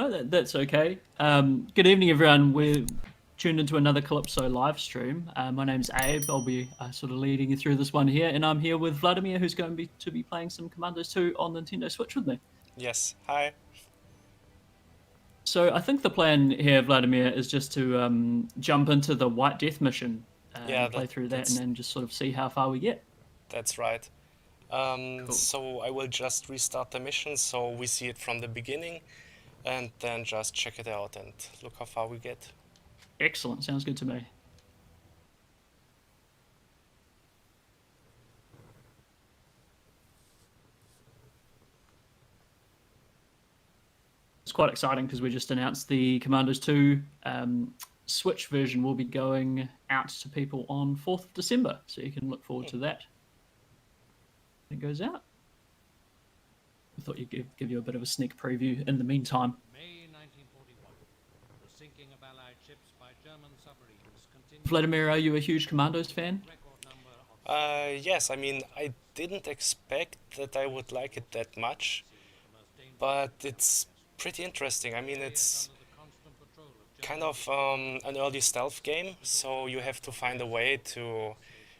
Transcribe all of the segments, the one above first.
Oh, that's okay. Good evening, everyone. We're tuned into another Calypso live stream. My name's Abe. I'll be sort of leading you through this one here, and I'm here with Vladimir, who's going to be playing some Commandos 2 on Nintendo Switch with me. Yes, hi. So I think the plan here, Vladimir, is just to jump into the White Death mission Yeah, and play through that, and that's then just sort of see how far we get. that's right. Cool. So I will just restart the mission so we see it from the beginning and then just check it out and look how far we get. Excellent. Sounds good to me. It's quite exciting because we just announced the Commandos 2 Switch version will be going out to people on 4th of December, so you can look forward to that. It goes out. I thought you'd give you a bit of a sneak preview in the meantime. May 1941. The sinking of Allied ships by German submarines continued. Vladimir, are you a huge Commandos fan? Record number of Yes, I mean, I didn't expect that I would like it that much, but it's pretty interesting. I mean, it's under the constant patrol of kind of an early stealth game, so you have to find a way to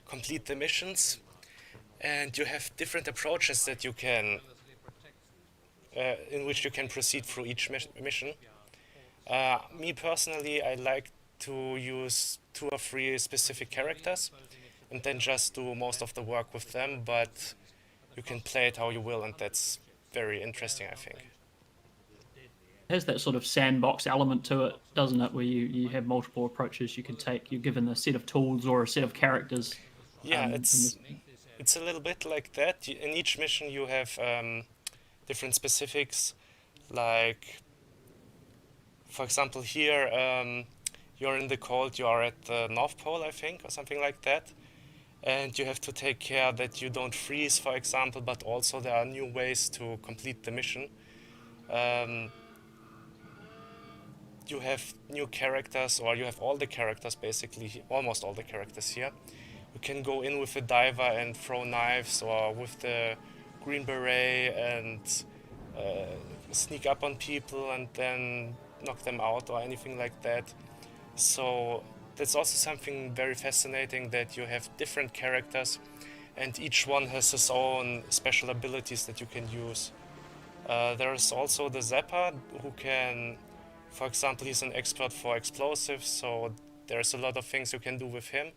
complete the missions, and you have different approaches that you can in which you can proceed through each mission. Me personally, I like to use 2 or 3 specific characters and then just do most of the work with them, but you can play it how you will, and that's very interesting, I think. It has that sort of sandbox element to it, doesn't it? Where you have multiple approaches you can take. You're given a set of tools or a set of characters. Yeah, In this, it's a little bit like that. In each mission, you have different specifics, like, for example, here you're in the cold, you are at the North Pole, I think, or something like that. And you have to take care that you don't freeze, for example, but also there are new ways to complete the mission. Um, you have new characters, or you have all the characters basically, almost all the characters here. You can go in with a diver and throw knives, or with the Green Beret and sneak up on people and then knock them out, or anything like that. So that's also something very fascinating, that you have different characters and each one has his own special abilities that you can use. There is also the Zapper, who can, for example, he's an expert for explosives, so there's a lot of things you can do with him,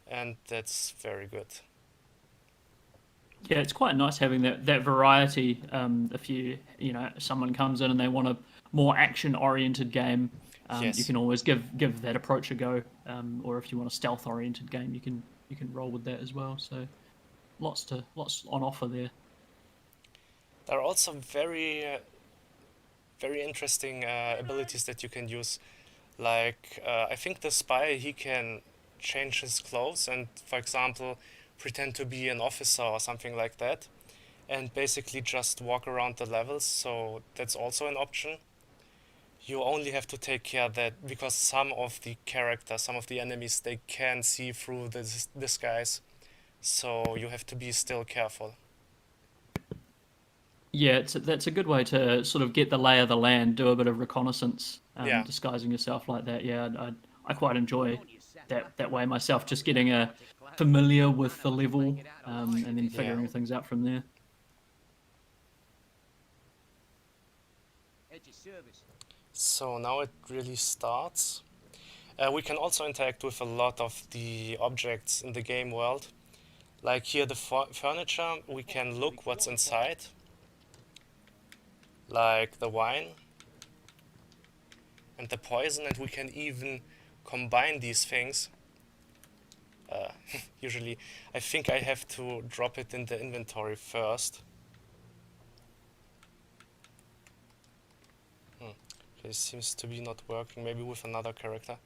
and that's very good. yeah, it's quite nice having that variety. If someone comes in and they want a more action-oriented game, you Yes. can always give that approach a go. Or if you want a stealth-oriented game, you can roll with that as well. So lots on offer there. There are also very interesting abilities that you can use. Like, I think the spy, he can change his clothes and, for example, pretend to be an officer or something like that, and basically just walk around the levels. So that's also an option. You only have to take care that, because some of the characters, some of the enemies, they can see through the disguise. So you have to be still careful. Yeah, that's a good way to sort of get the lay of the land, do a bit of reconnaissance, Yeah. disguising yourself like that. Yeah, I quite enjoy that way myself, just getting familiar with the level, and then Yeah. figuring things out from there. So now it really starts. We can also interact with a lot of the objects in the game world. Like here, the furniture, we can look what's inside, like the wine and the poison, and we can even combine these things. Usually, I think I have to drop it in the inventory first. Okay, it seems to be not working, maybe with another character.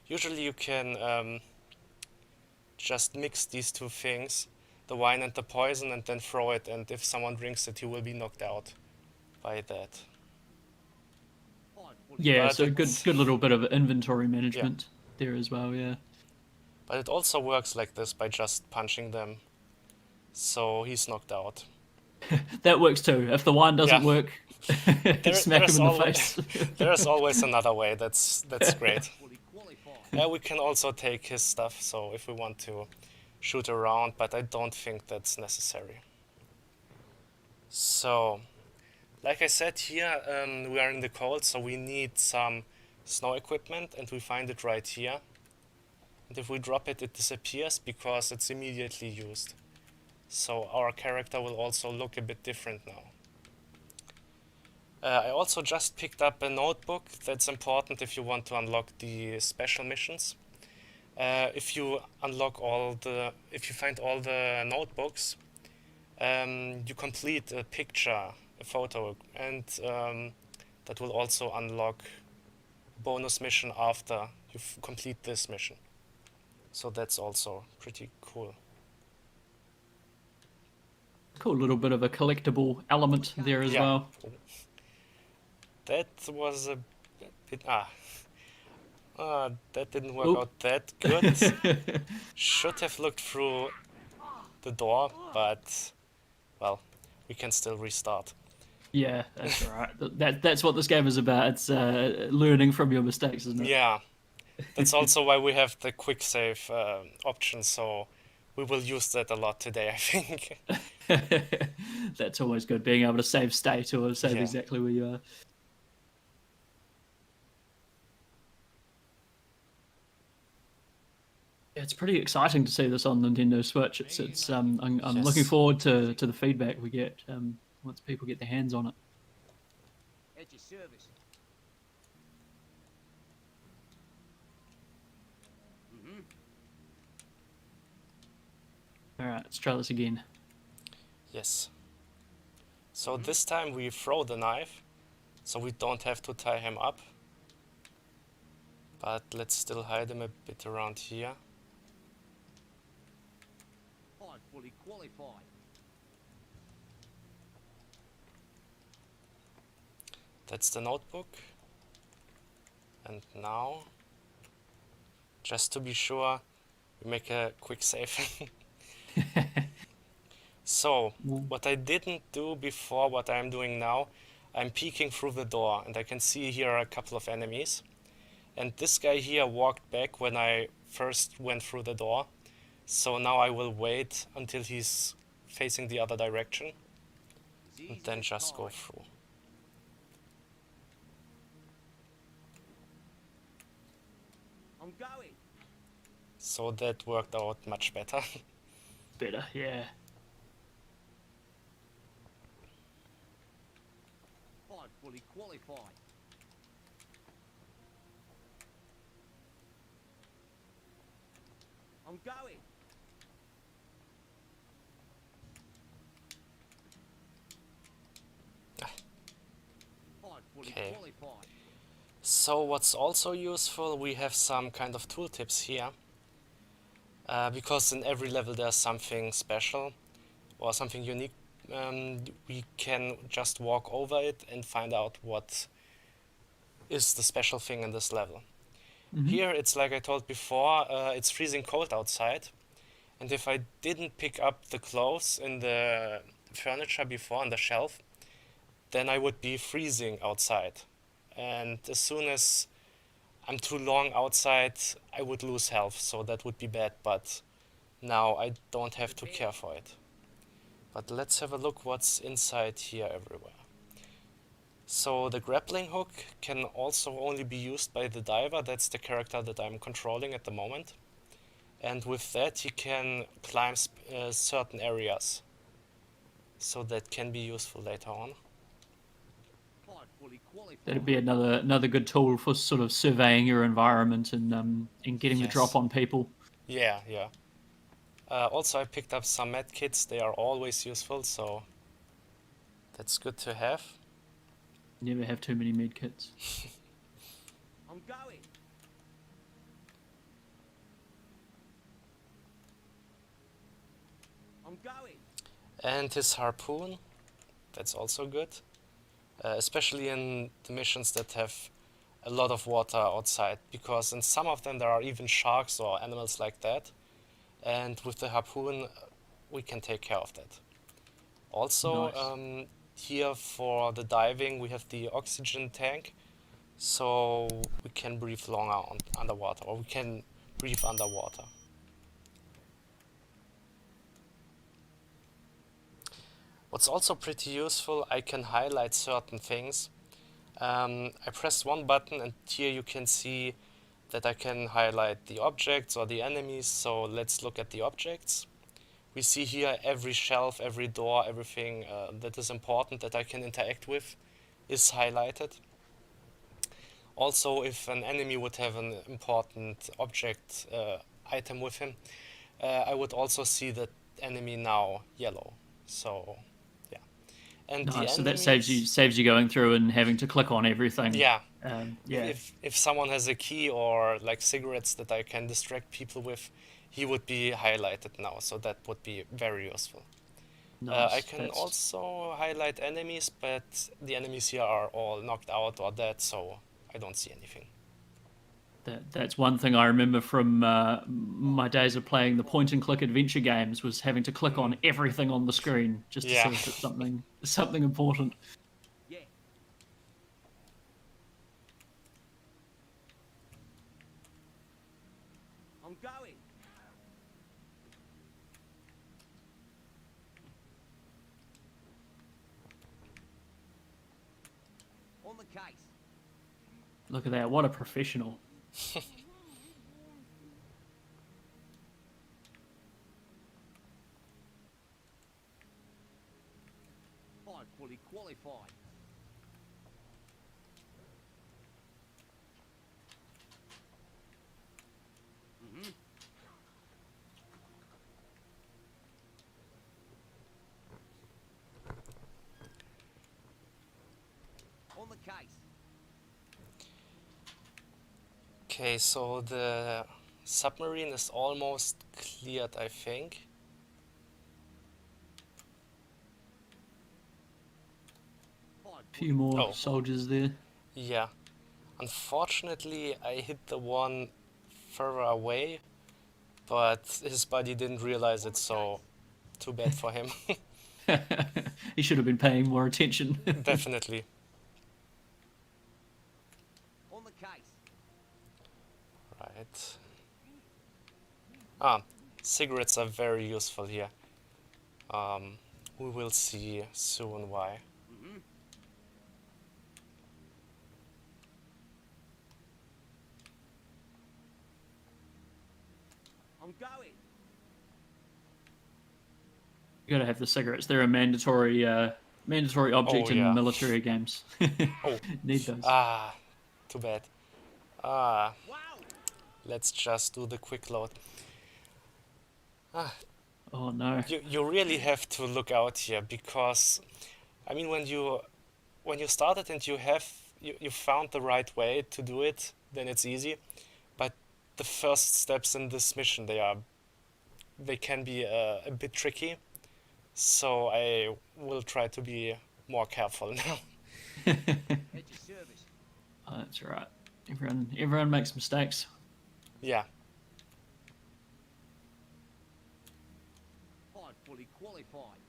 Usually you can just mix these 2 things, the wine and the poison, and then throw it, and if someone drinks it, he will be knocked out by that. Yeah, But so it's, good little bit of inventory yeah, management there as well. Yeah, but it also works like this by just punching them, so he's knocked out. that works too. If the wine Yeah, doesn't work, Smack him in the always face. there's always another way. That's great. Fully qualified. Yeah, we can also take his stuff, so if we want to shoot around, but I don't think that's necessary. So, like I said here, we are in the cold, so we need some snow equipment, and we find it right here. And if we drop it, it disappears because it's immediately used. So our character will also look a bit different now. I also just picked up a notebook. That's important if you want to unlock the special missions. If you find all the notebooks, you complete a picture, a photo, and that will also unlock bonus mission after you complete this mission. So that's also pretty cool. Cool, little bit of a collectible element there as Yeah. well. That was a bit that didn't work Oop. out that good. Should have looked through the door, but well, we can still restart. Yeah, that's all right. That's what this game is about. It's learning from your mistakes, isn't it? Yeah, that's also why we have the quick save option, so we will use that a lot today, I think. That's always good, being able to save state or save Yeah. exactly where you are. Yeah, it's pretty exciting to see this on Nintendo Switch. I'm Yes. looking forward to the feedback we get once people get their hands on it. At your service. All right, let's try this again. Yes. So this time we throw the knife, so we don't have to tie him up. But let's still hide him a bit around here. I'm fully qualified. That's the notebook. And now, just to be sure, we make a quick save. So, what I didn't do before, what I'm doing now, I'm peeking through the door, and I can see here a couple of enemies. And this guy here walked back when I first went through the door. So now I will wait until he's facing the other direction, and then just go through. I'm going. So that worked out much better. Better, yeah. I'm fully qualified. I'm going. I'm fully Okay. qualified. So what's also useful, we have some kind of tooltips here. Because in every level there's something special or something unique. We can just walk over it and find out what is the special thing in this level. Here it's like I told before, it's freezing cold outside. And if I didn't pick up the clothes in the furniture before on the shelf, then I would be freezing outside. And as soon as I'm too long outside, I would lose health, so that would be bad, but now I don't have to care for it. But let's have a look what's inside here everywhere. So the grappling hook can also only be used by the diver. That's the character that I'm controlling at the moment. And with that he can climb certain areas. So that can be useful later on. I'm fully qualified. That'd be another good tool for sort of surveying your environment and getting the Yes. drop on people. Yeah. Also I picked up some med kits. They are always useful, so that's good to have. Never have too many med kits. I'm going. I'm going. And his harpoon, that's also good. Especially in the missions that have a lot of water outside, because in some of them there are even sharks or animals like that. And with the harpoon, we can take care of that. Also, Nice. Here for the diving we have the oxygen tank, so we can breathe longer underwater, or we can breathe underwater. What's also pretty useful, I can highlight certain things. I pressed one button and here you can see that I can highlight the objects or the enemies, so let's look at the objects. We see here every shelf, every door, everything that is important that I can interact with is highlighted. Also, if an enemy would have an important object item with him, I would also see that enemy now yellow. So, yeah. And the Nice. So that enemies, saves you going through and having to click on everything. yeah. Yeah. If someone has a key or like cigarettes that I can distract people with, he would be highlighted now, so that would be very useful. Nice. I can also highlight enemies, but the enemies here are all knocked out or dead, so I don't see anything. That's one thing I remember from my days of playing the point and click adventure games, was having to click on everything on the screen just to Yeah. see if it's something important. Yeah. I'm going. On the case. Look at that! What a professional. I'm fully qualified. On the case. Okay, so the submarine is almost cleared, I think. A few more soldiers there. Yeah. Unfortunately, I hit the one further away, but his buddy didn't realize it, so too bad for him. He should have been paying more attention. Definitely. On the case. Right. Cigarettes are very useful here. We will see soon why. I'm going. You gotta have the cigarettes. They're a mandatory object yeah. in military games. Oh. Need those. Too bad. Wow. Let's just do the quick load. Oh no. You really have to look out here, because I mean when you started and you found the right way to do it, then it's easy. But the first steps in this mission, they can be a bit tricky. So I will try to be more careful now. At your service. Oh, that's right. Everyone makes mistakes. Yeah. I'm fully qualified.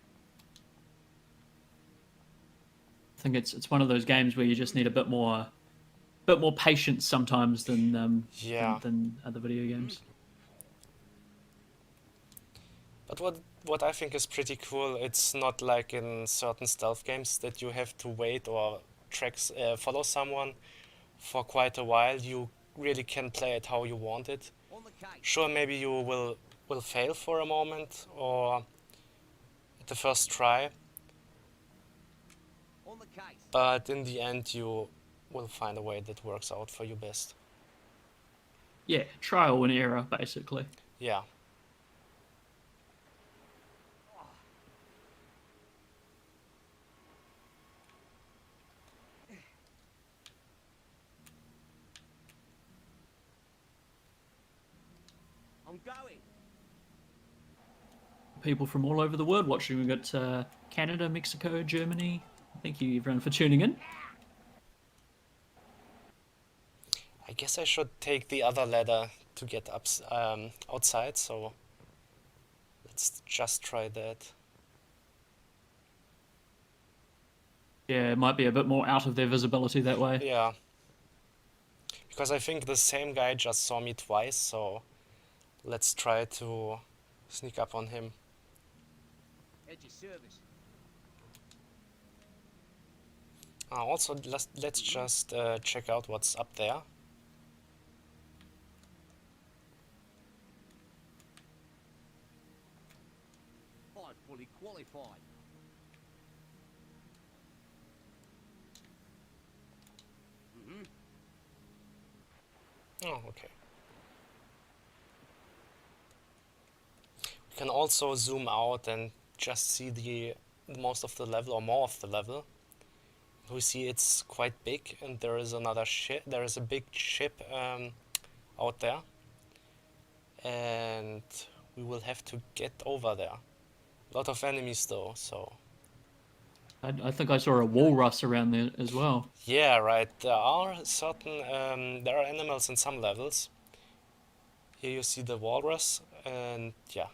I think it's one of those games where you just need a bit more patience sometimes than Yeah. than other video games. But what I think is pretty cool, it's not like in certain stealth games that you have to wait or follow someone for quite a while. You really can play it how you want it. On the case. Sure, maybe you will fail for a moment or at the first try, On the case. but in the end you will find a way that works out for you best. Yeah, trial and error basically. Yeah. I'm going. People from all over the world watching. We've got Canada, Mexico, Germany. Thank you everyone for tuning in. I guess I should take the other ladder to get up outside, so let's just try that. Yeah, it might be a bit more out of their visibility that way. Yeah. Because I think the same guy just saw me twice, so let's try to sneak up on him. At your service. Also, let's just check out what's up there. I'm fully qualified. Oh, okay. We can also zoom out and just see the most of the level or more of the level. We see it's quite big, and there is another ship. There is a big ship out there, and we will have to get over there. A lot of enemies though, so I think I saw a walrus around there as well. yeah, right. There are certain there are animals in some levels. Here you see the walrus, and yeah,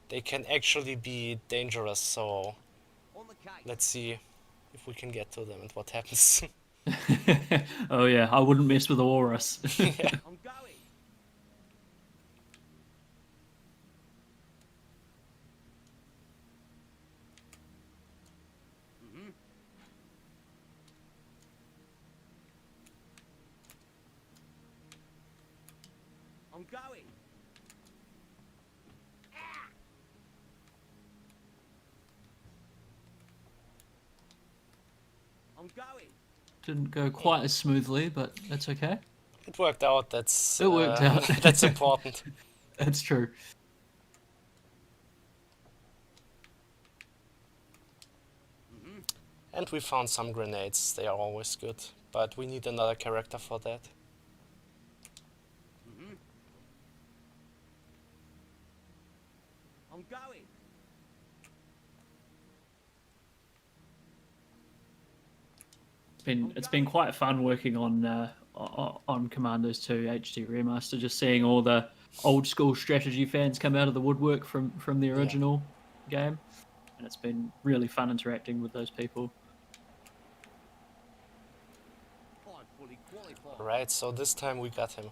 they can actually be dangerous. So On the case. let's see if we can get to them and what happens. Oh yeah, I wouldn't mess with a walrus. Yeah. I'm going. I'm going. I'm going. Didn't go quite as smoothly, but that's okay. It worked out. That's It worked out. that's important. That's true. And we found some grenades. They are always good, but we need another character for that. I'm going. It's been quite fun working on Commandos 2 HD Remaster, just seeing all the old school strategy fans come out of the woodwork from the original game, and it's been really fun interacting with those people. I'm fully qualified. Right, so this time we got him.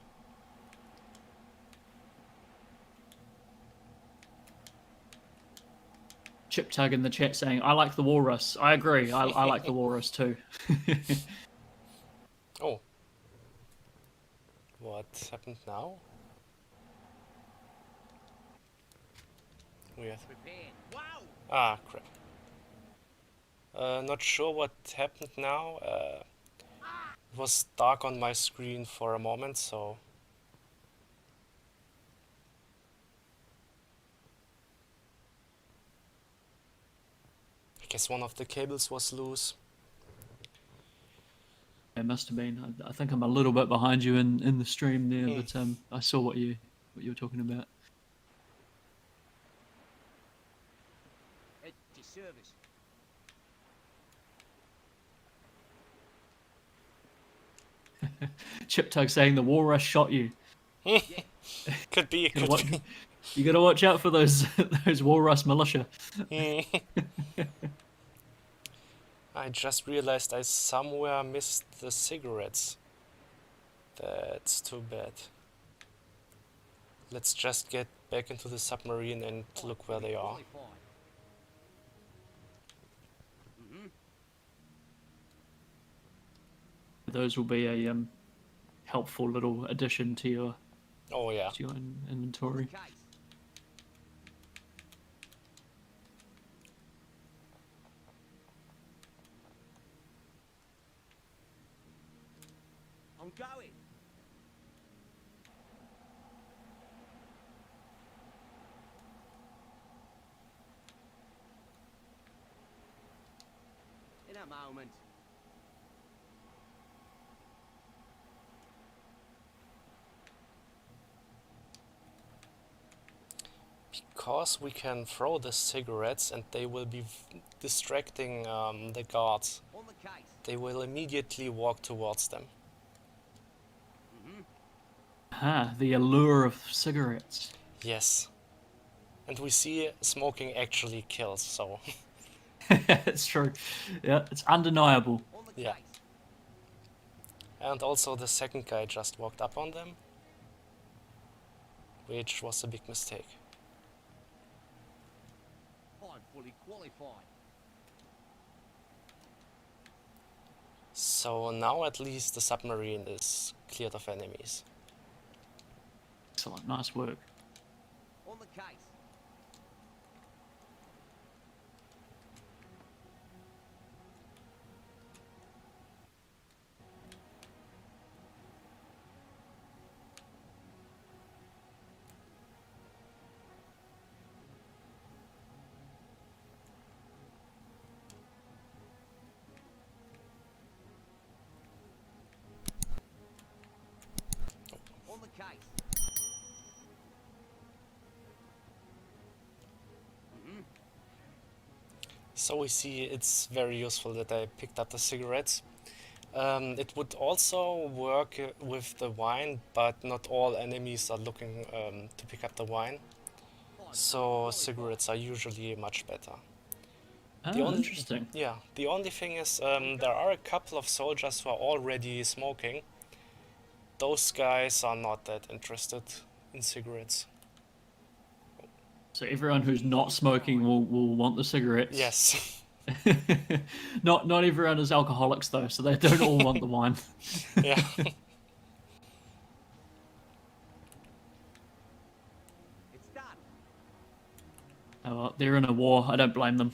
Chip Tug in the chat saying, "I like the walrus." I agree. I like the walrus too. Oh. What happened now? Weird. Prepared. Wow. Ah, crap. Not sure what happened now. It was dark on my screen for a moment, so... I guess one of the cables was loose. It must have been. I think I'm a little bit behind you in the stream there, Hmm. but I saw what you were talking about. At your service. Chip Tug saying the walrus shot you. Could be, You could gotta, be. you gotta watch out for those those walrus militia. I just realized I somewhere missed the cigarettes. That's too bad. Let's just get back into the submarine and look where they are. Qualified. Those will be a helpful little addition to your Oh yeah. inventory. Case. I'm going. In a moment. Because we can throw the cigarettes and they will be distracting the guards. On the case. They will immediately walk towards them. Ah, the allure of cigarettes. Yes. And we see smoking actually kills, so... It's true. Yeah, it's undeniable. On the Yeah. case. And also the second guy just walked up on them, which was a big mistake. I'm fully qualified. So now at least the submarine is cleared of enemies. Excellent. Nice work. On the case. On the case. So we see it's very useful that I picked up the cigarettes. It would also work with the wine, but not all enemies are looking to pick up the wine. So cigarettes are usually much better. Oh, interesting. Yeah, the only thing is there are a couple of soldiers who are already smoking. Those guys are not that interested in cigarettes. So everyone who's not smoking will want the cigarettes. Yes. Not everyone is alcoholics though, so they don't all want the wine. Yeah. It's done. Oh, well, they're in a war. I don't blame them.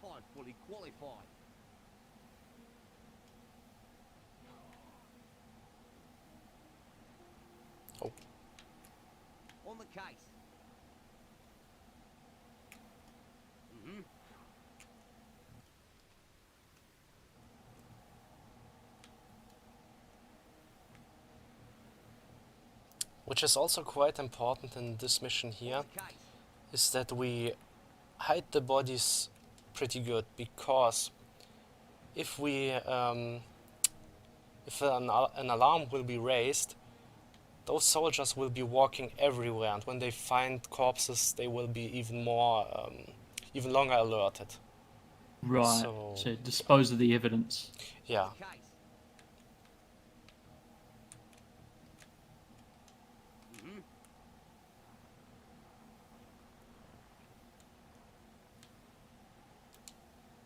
I'm fully qualified. Oh. On the case. Which is also quite important in this mission here, On the case. is that we hide the bodies pretty good, because if we if an alarm will be raised, those soldiers will be walking everywhere, and when they find corpses, they will be even more, even longer alerted. Right. So- So dispose of the evidence. Yeah. On the case.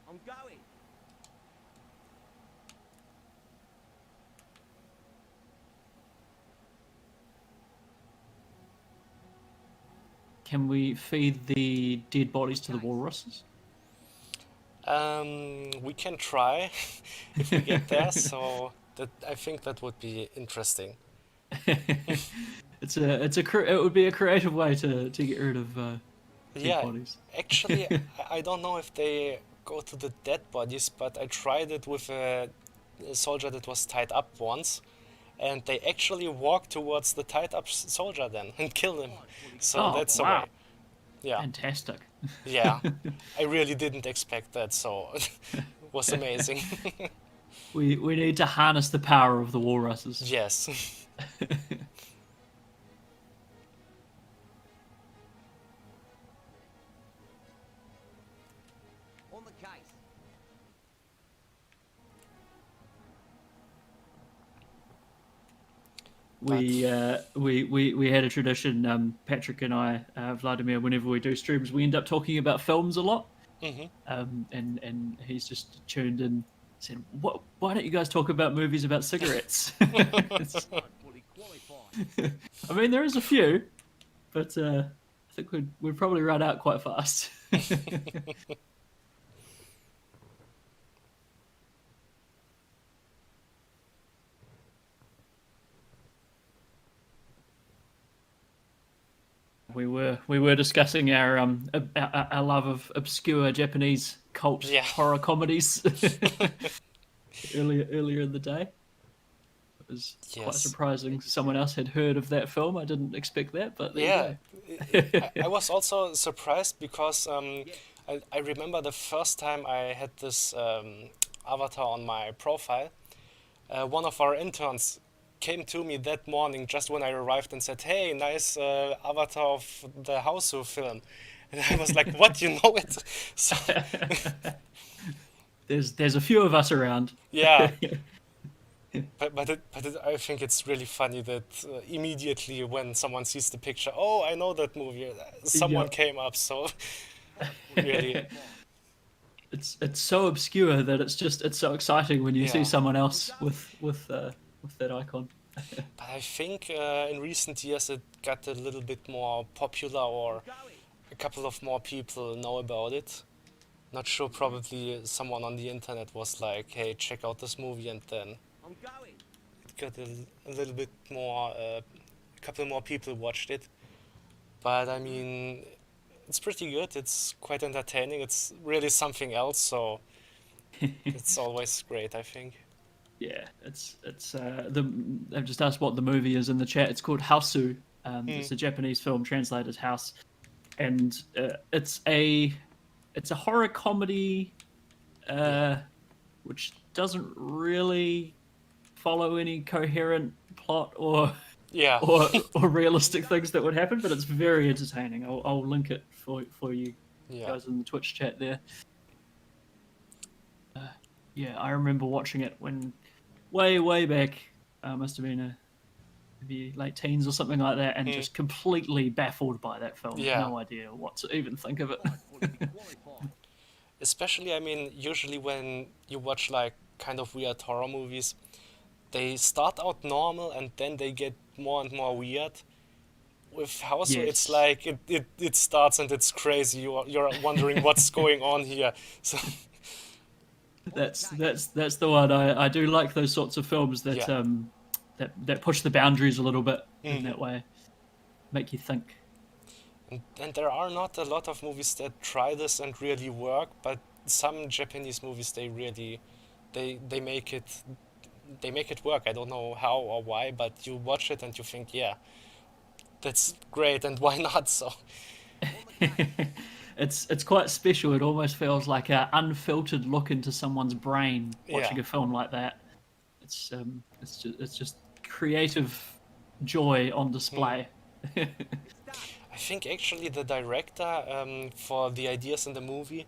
I'm going. Can we feed the dead bodies to the walruses? We can try if we get there. So that, I think that would be interesting. It would be a creative way to get rid of dead Yeah, bodies. actually, I don't know if they go to the dead bodies, but I tried it with a soldier that was tied up once, and they actually walk towards the tied up soldier then and kill him. So Oh, that's the wow. way. Yeah, Fantastic. yeah. I really didn't expect that, so it was amazing. We need to harness the power of the walruses. Yes. On the case. We had a tradition, Patrick and I, Vladimir, whenever we do streams, we end up talking about films a lot. And he's just tuned in, said, "What? Why don't you guys talk about movies about cigarettes?" I'm fully qualified. I mean, there is a few, but I think we'd probably run out quite fast. We were discussing our love of obscure Japanese cult Yeah. horror comedies earlier in the day. It was quite Yes. surprising. Someone else had heard of that film. I didn't expect that, but there Yeah, you go. I was also surprised because I remember the first time I had this avatar on my profile. one of our interns came to me that morning just when I arrived and said, "Hey, nice avatar of the Hausu film," and I was like, "What? You know it?" So There's a few of us around. yeah, I think it's really funny that immediately when someone sees the picture, oh, I know that movie. Someone Yep. came up, so really, It's so obscure that it's so exciting when you see Yeah. someone else with that icon. but I think in recent years it got a little bit more popular, or Going. a couple of more people know about it. Not sure, probably someone on the internet was like, hey, check out this movie, and then I'm going. it got a little bit more, a couple more people watched it. But I mean, it's pretty good, it's quite entertaining, it's really something else, so it's always great, I think. Yeah, it's I've just asked what the movie is in the chat. It's called Hausu. It's a Japanese film translated as house, and it's a horror comedy, which doesn't really follow any coherent plot Yeah, or realistic things that would happen, but it's very entertaining. I'll link it for you yeah. guys in the Twitch chat there. Yeah, I remember watching it when way back. Must have been maybe late teens or something like that, and just completely baffled by that film. Yeah. No idea what to even think of it. Fully qualified. Especially, I mean, usually when you watch like kind of weird horror movies, they start out normal and then they get more and more weird. With House, it's Yes. like it starts and it's crazy. You're wondering what's going on here. So That's the one. I do like those sorts of films that Yeah. that push the boundaries a little bit in Mhm. that way, make you think. and there are not a lot of movies that try this and really work, but some Japanese movies they really they make it work. I don't know how or why, but you watch it and you think, yeah, that's great, and why not? So It's quite special. It almost feels like an unfiltered look into someone's brain watching Yeah. a film like that. It's just creative joy on display. I think actually the director, for the ideas in the movie,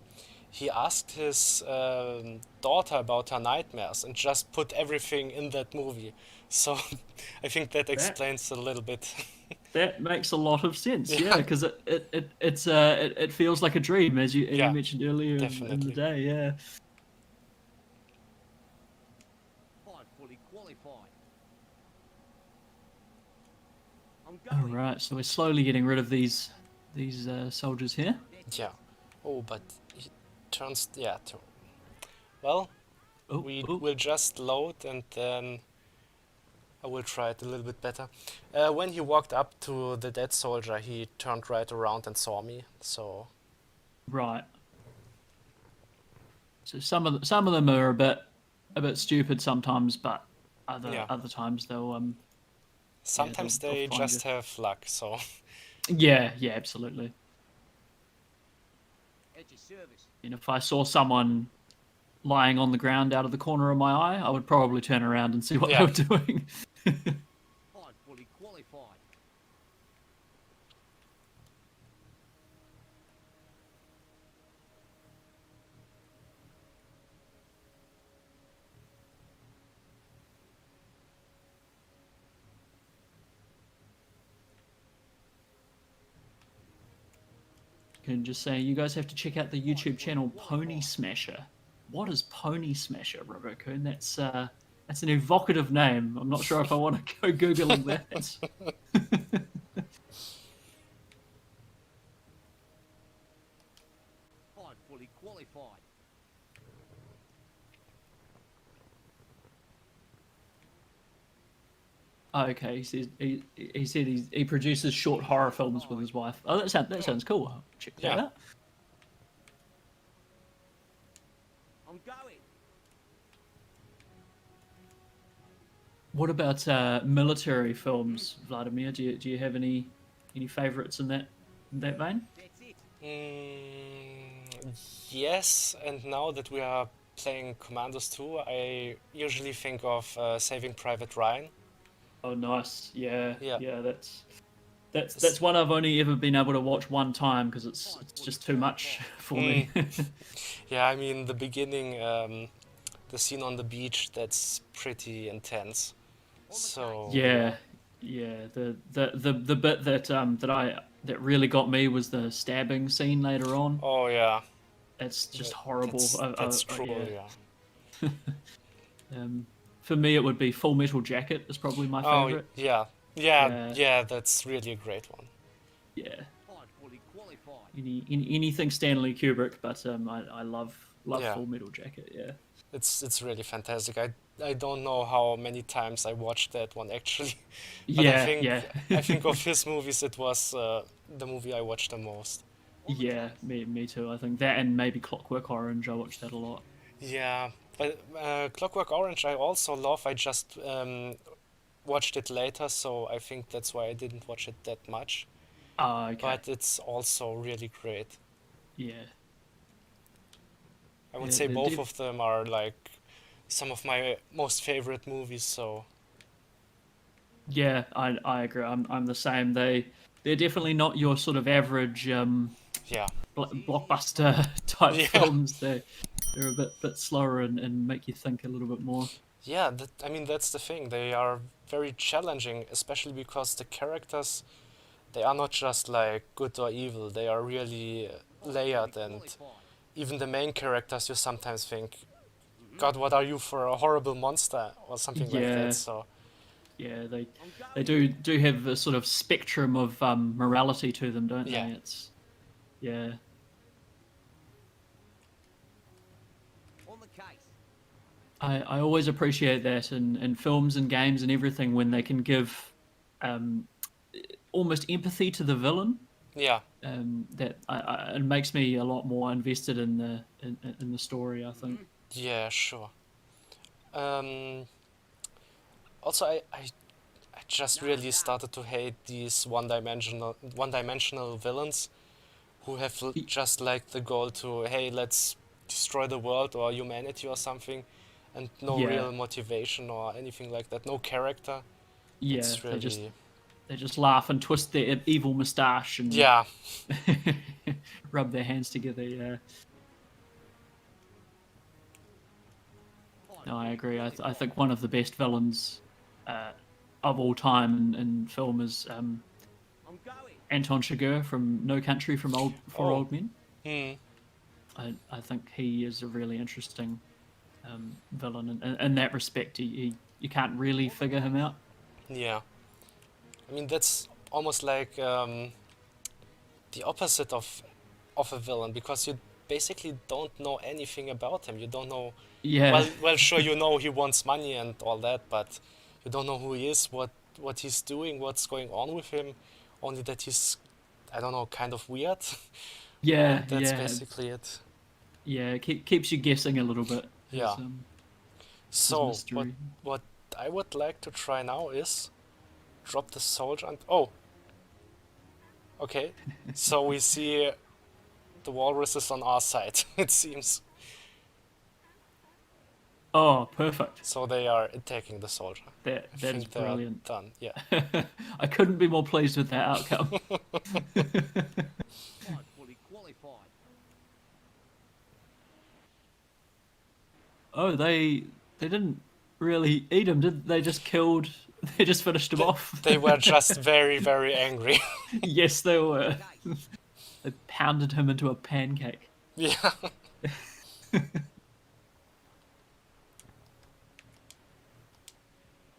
he asked his daughter about her nightmares and just put everything in that movie. So I think that explains a little bit. That makes a lot of sense, Yeah. yeah, because it feels like a dream, as you Yeah, mentioned earlier in the definitely. day, yeah. I'm fully qualified. I'm All going. right, so we're slowly getting rid of these soldiers here. Yeah. Oh, but he turns. Yeah. Well, Oh, we oh, will just load and then I will try it a little bit better. When he walked up to the dead soldier, he turned right around and saw me. So right. So some of them are a bit stupid sometimes, but Yeah. other times they'll sometimes they'll they find just you. have luck. So Yeah, absolutely. At your service. And if I saw someone lying on the ground out of the corner of my eye, I would probably turn around and see what Yeah. they were doing. I'm fully qualified. Can just say you guys have to check out the YouTube channel Pony Smasher. What is Pony Smasher, Robocoon? That's an evocative name. I'm not sure if I want to go googling that. I'm fully qualified. Oh, okay, he said he produces short horror films with his wife. Oh, that sounds cool. I'll check that Yeah. out. I'm going. What about military films, Vladimir? Do you have any favorites in that vein? That's it. yes, and now that we are playing Commandos 2, I usually think of Saving Private Ryan. Oh, nice. Yeah, Yeah. yeah. That's It's- one I've only ever been able to watch one time because it's just too much for me. Yeah, I mean the beginning, the scene on the beach, that's pretty intense. So Yeah, yeah. The bit that really got me was the stabbing scene later on. oh yeah, It's just horrible. that's cruel. Yeah. Yeah. Um, for me, it would be Full Metal Jacket is probably my Oh favorite. yeah, yeah, Yeah, yeah. That's really a great one. yeah. I'm fully qualified. Anything Stanley Kubrick, but I love Yeah. Full Metal Jacket. Yeah. It's really fantastic. I don't know how many times I watched that one actually, but Yeah. I think of his movies it was the movie I watched the most. Yeah, me too. I think that and maybe Clockwork Orange. I watched that a lot. Yeah, but Clockwork Orange I also love. I just watched it later, so I think that's why I didn't watch it that much. Ah, okay. But it's also really great. Yeah. I would Yeah, say they're both of them are like some of my most favorite movies. So Yeah, I agree. I'm the same. They're definitely not your sort of average yeah, blockbuster type yeah, films. They're a bit slower and make you think a little bit more. yeah. I mean that's the thing. They are very challenging, especially because the characters they are not just like good or evil. They are really layered, and even the main characters you sometimes think, God, what are you for a horrible monster or something like that. Yeah, So yeah. They I'm they going. do have a sort of spectrum of morality to them, don't yeah, they? It's yeah. On the case. I always appreciate that in films and games and everything when they can give um, almost empathy to the villain. yeah, That it makes me a lot more invested in the story. I think. yeah, sure. Um, Also, I just really started to hate these one-dimensional villains who have Y- just like the goal to, hey, let's destroy the world or humanity or something, and no Yeah, real motivation or anything like that, no character. yeah. It's really, They just laugh and twist their evil moustache and yeah, rub their hands together. Yeah. No, I agree. I think one of the best villains uh, of all time in film is I'm going. Anton Chigurh from No Country for oh, Old Men. hmm, I think he is a really interesting villain in that respect. You can't really figure him out. yeah. I mean, that's almost like the opposite of a villain because you basically don't know anything about him. You don't know. Yeah, Well, sure, you know he wants money and all that, but you don't know who he is, what he's doing, what's going on with him. Only that he's, I don't know, kind of weird, yeah, and that's yeah, basically it. yeah. Keeps you guessing a little bit. Yeah. His So mystery. what I would like to try now is drop the soldier and oh, okay. So we see the walrus is on our side. It seems. Oh, perfect. So they are attacking the soldier. That I that is think they are brilliant. done. Yeah. I couldn't be more pleased with that outcome. I'm fully qualified. Oh, they didn't really eat him, did they? Just killed. They just finished him off. They were just very, very angry. Yes, they were. Case. They pounded him into a pancake. Yeah.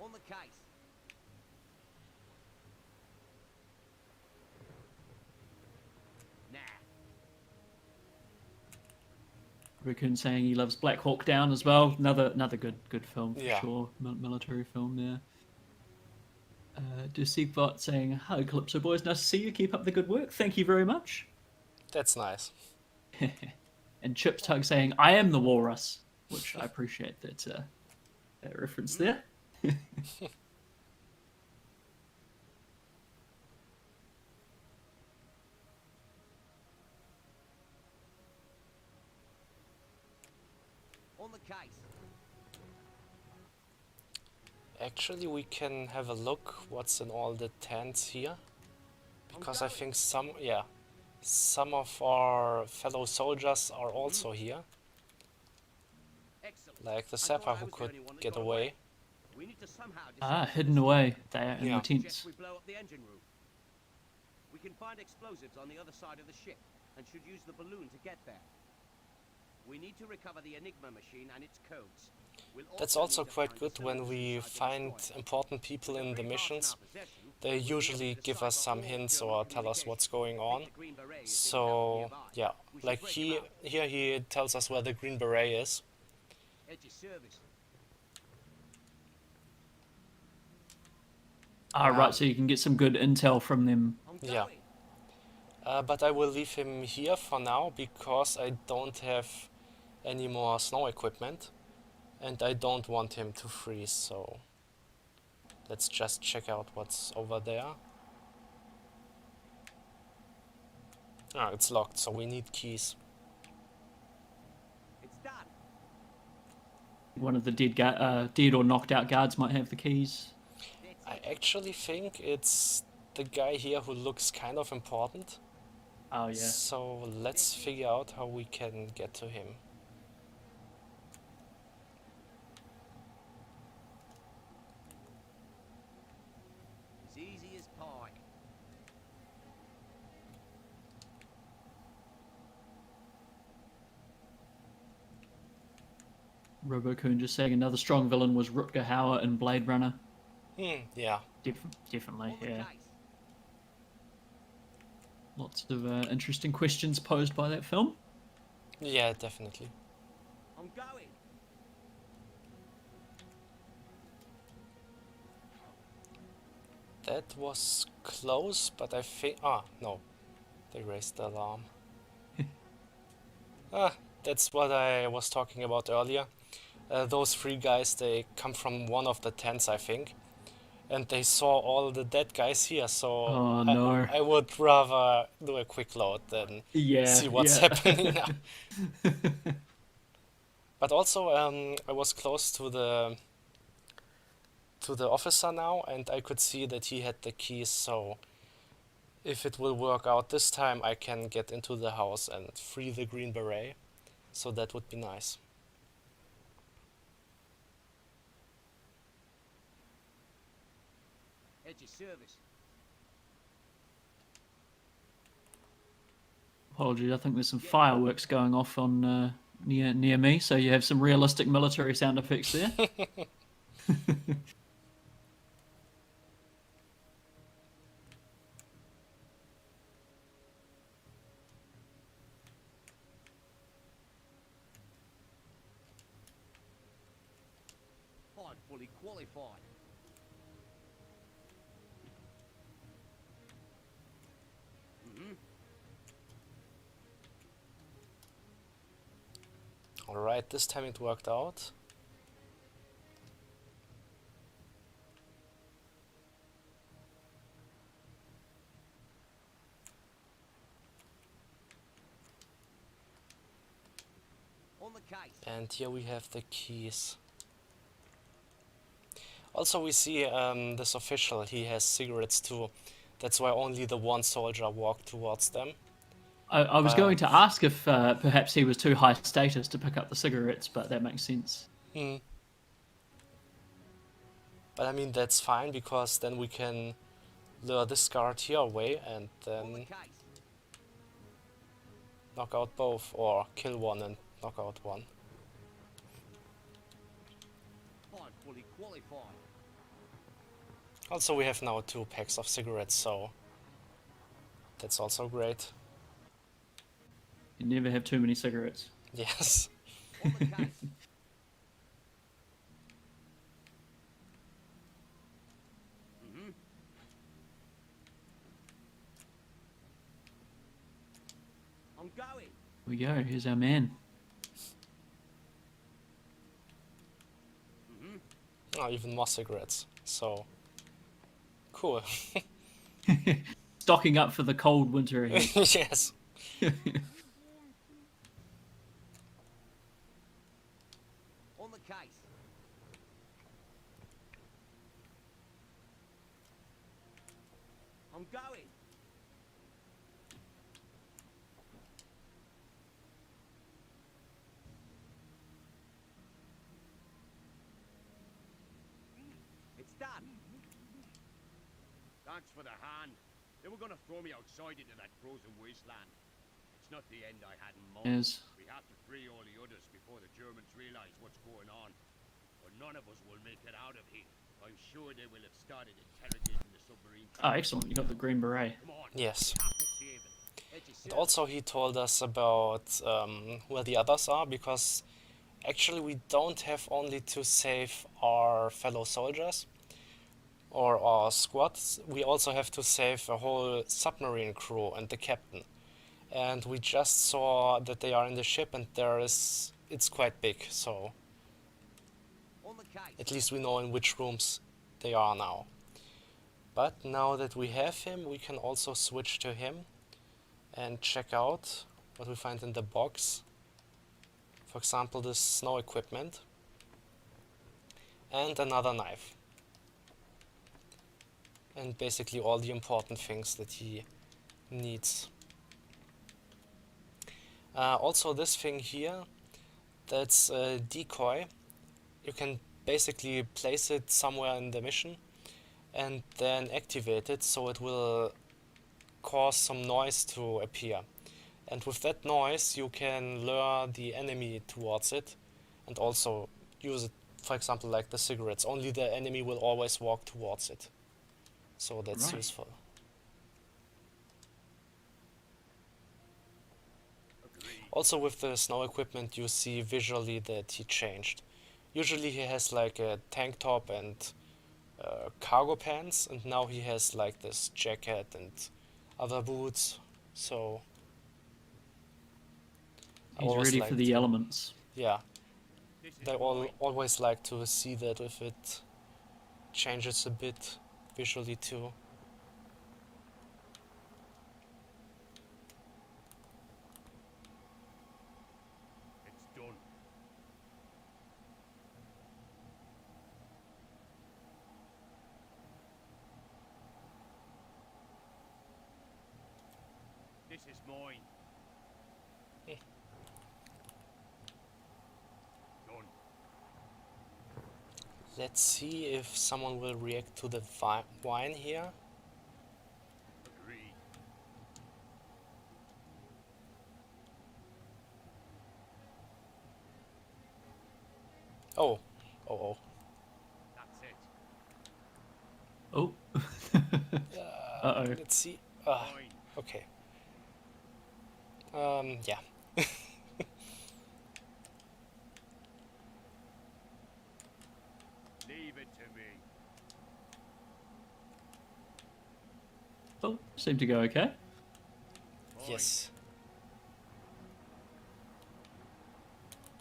On the case. Nah. Raccoon saying he loves Black Hawk Down as well. Another good film for Yeah. sure. Military film there. Deceivbot saying, "Hi, Calypso boys. Nice to see you. Keep up the good work. Thank you very much." That's nice. And Chips Tug saying, "I am the walrus," which I appreciate that reference there. On the case. Actually, we can have a look what's in all the tents here. Because I think some of our fellow soldiers are also here. Excellent. Like the I thought sapper I who was the could only one that get got away. We need to somehow Ah, disable hidden this. away. They are in Yeah. the tents. Suggest we blow up the engine room. We can find explosives on the other side of the ship and should use the balloon to get there. We need to recover the Enigma machine and its codes. We'll That's also also need to quite find good the when cylinders we inside the find destroyer. important people With in the free parts in missions. our possession, They we'll be able usually to give us decipher some all hints German or tell us what's going communication. on. Think the Green Beret is being held So nearby. yeah, We should like break him out. here he tells us where the Green Beret is. At your service. Ah, right, so you can get some good intel from them. I'm Yeah. going. But I will leave him here for now because I don't have any more snow equipment and I don't want him to freeze, so let's just check out what's over there. Ah, it's locked, so we need keys. It's done. One of the dead or knocked out guards might have the keys. That's I it. actually think it's the guy here who looks kind of important. Oh yeah. So let's figure out how we can get to him. As easy as pie. Robo-Coon just saying another strong villain was Rutger Hauer in Blade Runner. Yeah. Definitely, On the yeah. case. Lots of interesting questions posed by that film. Yeah, definitely. I'm going. That was close, but I think... Ah, no. They raised the alarm. That's what I was talking about earlier. Those three guys, they come from one of the tents, I think. And they saw all the dead guys here, so Oh no. I would rather do a quick load than Yeah. see what's yeah. happening now. But also, I was close to the officer now, and I could see that he had the keys, so if it will work out this time, I can get into the house and free the Green Beret, so that would be nice. At your service. Apologies, I think there's some fireworks going off on near me, so you have some realistic military sound effects there. I'm fully qualified. Alright, this time it worked out. On the case. And here we have the keys. Also we see this official, he has cigarettes too. That's why only the one soldier walked towards them. I was going to ask if perhaps he was too high status to pick up the cigarettes, but that makes sense. But I mean, that's fine, because then we can lure this guard here away and On the then case. knock out both, or kill one and knock out one. I'm fully qualified. Also, we have now 2 packs of cigarettes, so that's also great. You never have too many cigarettes. Yes. On the case. I'm going. Here we go, here's our man. Oh, even more cigarettes. So cool. Stocking up for the cold winter ahead. Yes. I'm going. It's done. Thanks for the hand. They were gonna throw me outside into that frozen wasteland. It's not the end I had in mind. Yes. We have to free all the others before the Germans realize what's going on. But none of us will make it out of here. I'm sure they will have started interrogating the submarine. Oh, excellent. You got the green beret. Come on. Yes. We have to save it. It's a And service. also he told us about where the others are, because actually we don't have only to save our fellow soldiers or our squads, we also have to save a whole submarine crew and the captain. And we just saw that they are in the ship, and it's quite big, so On the case. at least we know in which rooms they are now. But now that we have him, we can also switch to him and check out what we find in the box. For example, this snow equipment and another knife. And basically all the important things that he needs. Also this thing here, that's a decoy. You can basically place it somewhere in the mission and then activate it, so it will cause some noise to appear. And with that noise you can lure the enemy towards it and also use it, for example, like the cigarettes. Only the enemy will always walk towards it. So that's Right. useful. Also with the snow equipment you see visually that he changed. Usually he has like a tank top and cargo pants, and now he has like this jacket and other boots. So I He's always ready like for the to- elements. Yeah, This is they mine. always like to see that if it changes a bit visually too. It's done. This is mine. Eh. Done. Let's see if someone will react to the wine here. Agreed. Oh, oh, That's it. Oh. oh. Uh-oh. Let's see. Ah, Mine. okay. Yeah. Leave it to me. Oh, seemed to go okay. Mine. Yes.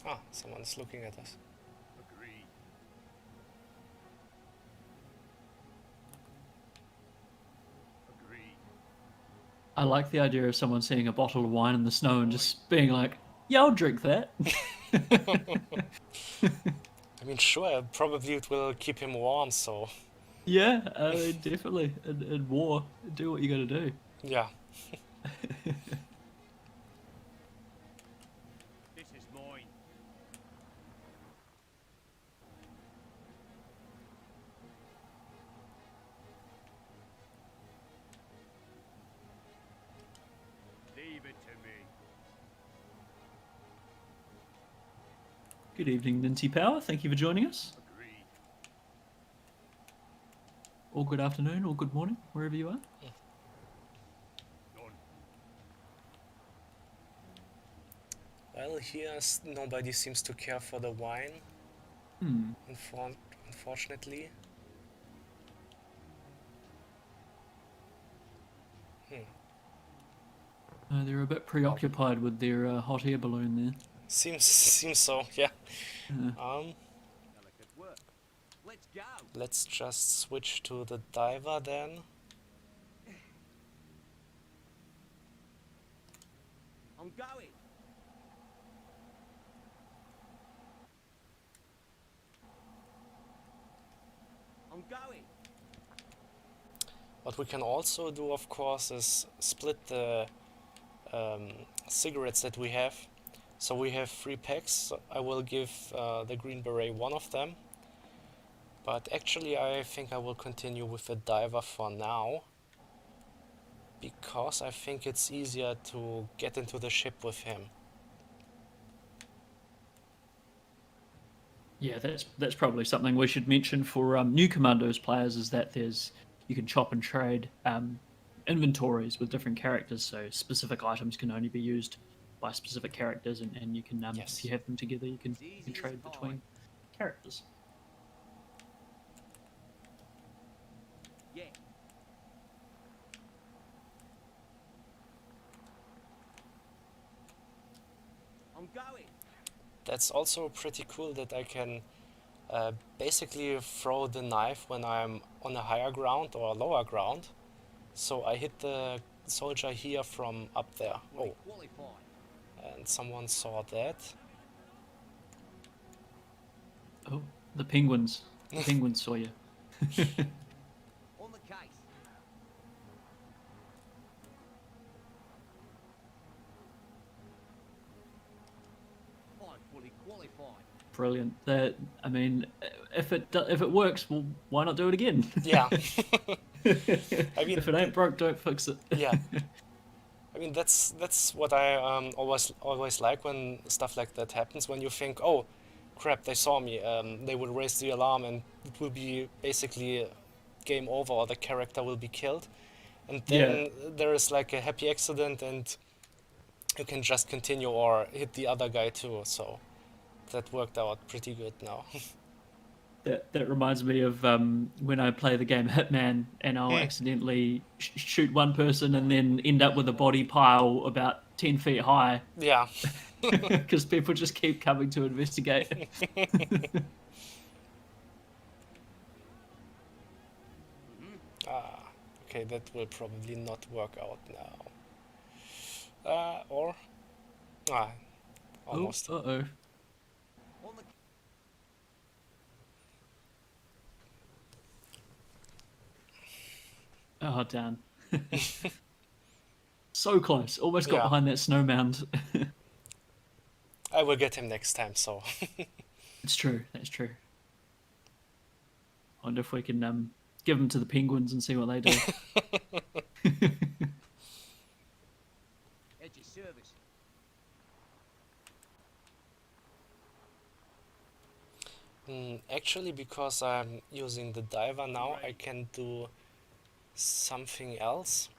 Ah, someone's looking at us. Agreed. Agreed. I like the idea of someone seeing a bottle of wine in the snow and just being like, yeah, I'll drink that. I mean, sure, probably it will keep him warm, so Yeah, definitely. In war, do what you gotta do. yeah. This is mine. Leave it to me. Good evening, Ninty Power. Thank you for joining us. Agreed. Or good afternoon, or good morning, wherever you are. Done. Well, here nobody seems to care for the wine, Hmm. unfortunately. They're a bit preoccupied with their hot air balloon there. Seems so, yeah. Delicate work. Let's go. Let's just switch to the diver then. I'm going. I'm going. What we can also do, of course, is split the cigarettes that we have. So we have 3 packs. So I will give the Green Beret one of them. But actually I think I will continue with the diver for now. Because I think it's easier to get into the ship with him. Yeah, that's probably something we should mention for new Commandos players, is that you can chop and trade inventories with different characters, so specific items can only be used by specific characters, and you can Yes. if you have them together, you can It's easy as trade pie. between characters. Yeah. I'm going. That's also pretty cool that I can basically throw the knife when I'm on a higher ground or lower ground. So I hit the soldier here from up there. Fully Oh, qualified. and someone saw that. Oh, the penguins! The penguins saw you. On the case. I'm fully qualified. Brilliant. I mean, if it works, well, why not do it again? Yeah. I mean, if it ain't broke, don't fix it. yeah. I mean, that's what I always like when stuff like that happens. When you think, oh, crap, they saw me. They will raise the alarm, and it will be basically game over, or the character will be killed. And then there is like a happy accident, and you can just continue or hit the other guy too. So that worked out pretty good now. That reminds me of when I play the game Hitman, and I'll accidentally shoot one person and then end up with a body pile about 10 feet high Yeah. because people just keep coming to investigate. Okay, that will probably not work out now. Or almost. Uh-oh. On the Oh, damn. So close. Almost got Yeah. behind that snow mound. I will get him next time, so. It's true. That's true. I wonder if we can give them to the penguins and see what they do. at your service. Actually, because I'm using the diver now, I can do something else.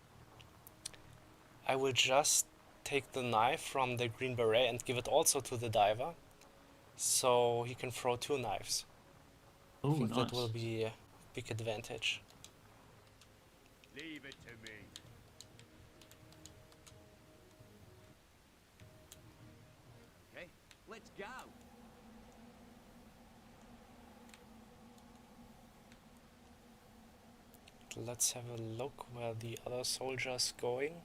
I will just take the knife from the Green Beret and give it also to the diver, so he can throw 2 knives. I Oh, think nice. that will be a big advantage. Leave it to me. Okay, let's go. Let's have a look where the other soldier's going.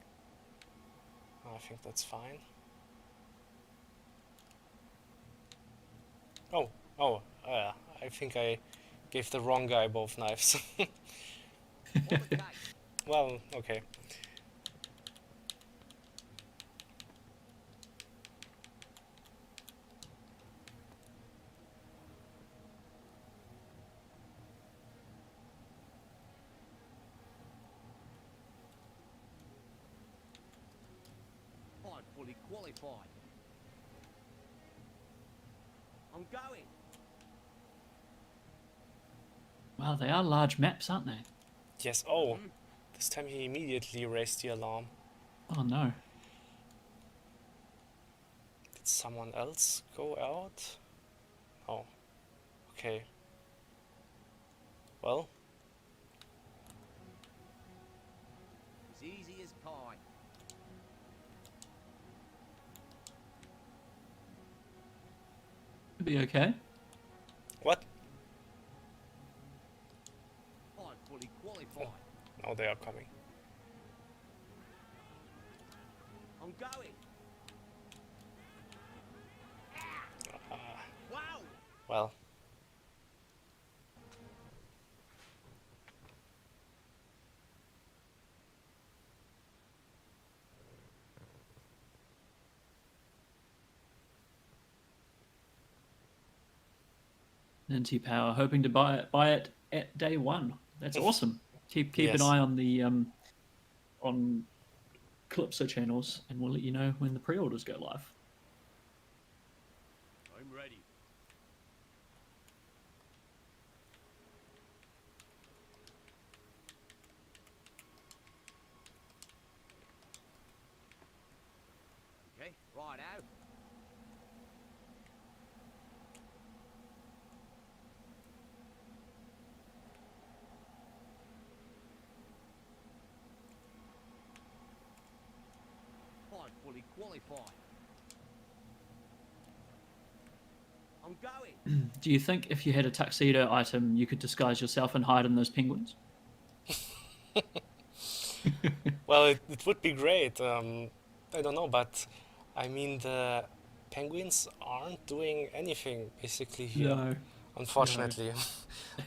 I think that's fine. Oh, I think I gave the wrong guy both knives. On the case. Well, okay. I'm fully qualified. I'm going. Wow, they are large maps, aren't they? Yes, oh, this time he immediately raised the alarm. Oh, no. Did someone else go out? Oh, okay. Well, As easy as pie. It'll be okay. what? I'm fully qualified. Now they are coming. I'm going. Wow. Well, Ninty Power, hoping to buy it at day one. That's awesome. Keep an Yes. eye on the on Calypso channels, and we'll let you know when the pre-orders go live. I'm ready. Okay, right out. I'm fully qualified. I'm going. Do you think if you had a tuxedo item, you could disguise yourself and hide in those penguins? Well, it would be great. I don't know, but I mean the penguins aren't doing anything basically here. No. Unfortunately,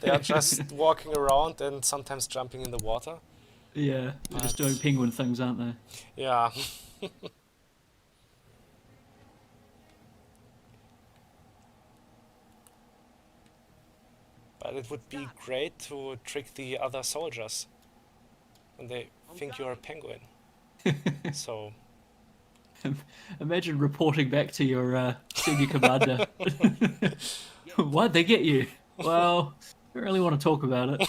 they are just walking around and sometimes jumping in the water. Yeah, they're just But- doing penguin things, aren't they? Yeah. But it would be great to trick the other soldiers when they think you're a penguin. So, Imagine reporting back to your senior commander. Why'd they get you? Well, don't really want to talk about it.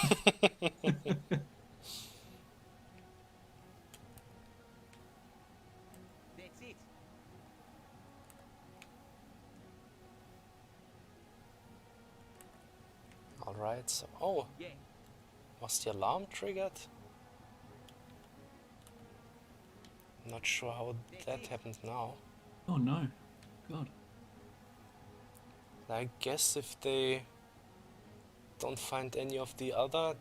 That's it. alright, so. Oh, Yeah. was the alarm triggered? Not sure how that happened now. Oh no. God. I guess if they don't find any of the other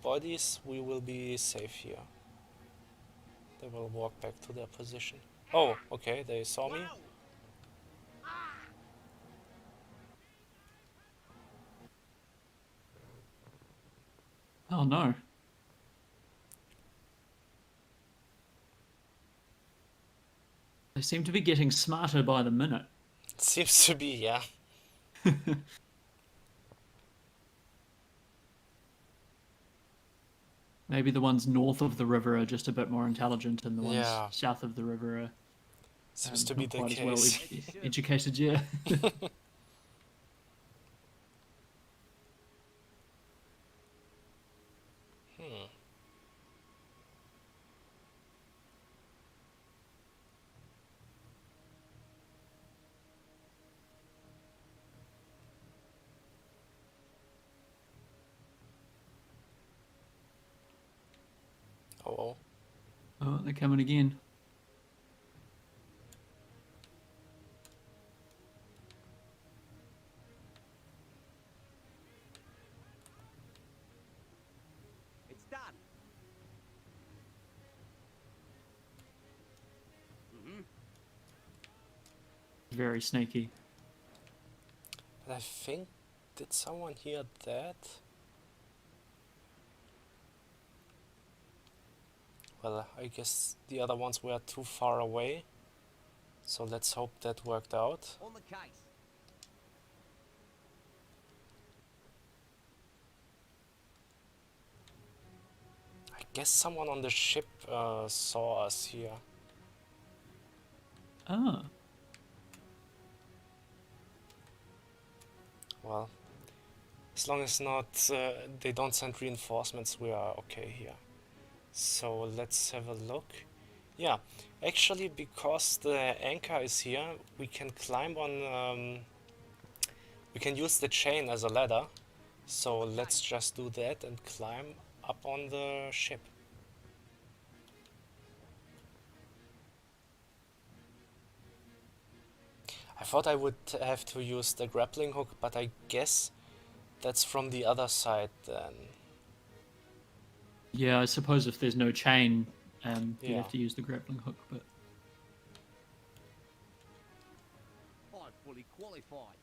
bodies, we will be safe here. They will walk back to their position. Oh, okay, they saw me. Wow. Oh no. They seem to be getting smarter by the minute. Seems to be, yeah. Maybe the ones north of the river are just a bit more intelligent, and the ones Yeah. south of the river are Seems to be not the quite as well case. educated. Yeah. Hmm. Oh, Oh, they're coming again. It's done. Mm-hmm. Very sneaky. but I think, did someone hear that? Well, I guess the other ones were too far away. So let's hope that worked out. On the case. I guess someone on the ship saw us here. Ah. Well, as long as not they don't send reinforcements, we are okay here. So let's have a look. Yeah, actually, because the anchor is here, we can climb on. We can use the chain as a ladder. So let's just do that and climb up on the ship. I thought I would have to use the grappling hook, but I guess that's from the other side then. Yeah, I suppose if there's no chain, you Yeah. have to use the grappling hook. But I'm fully qualified.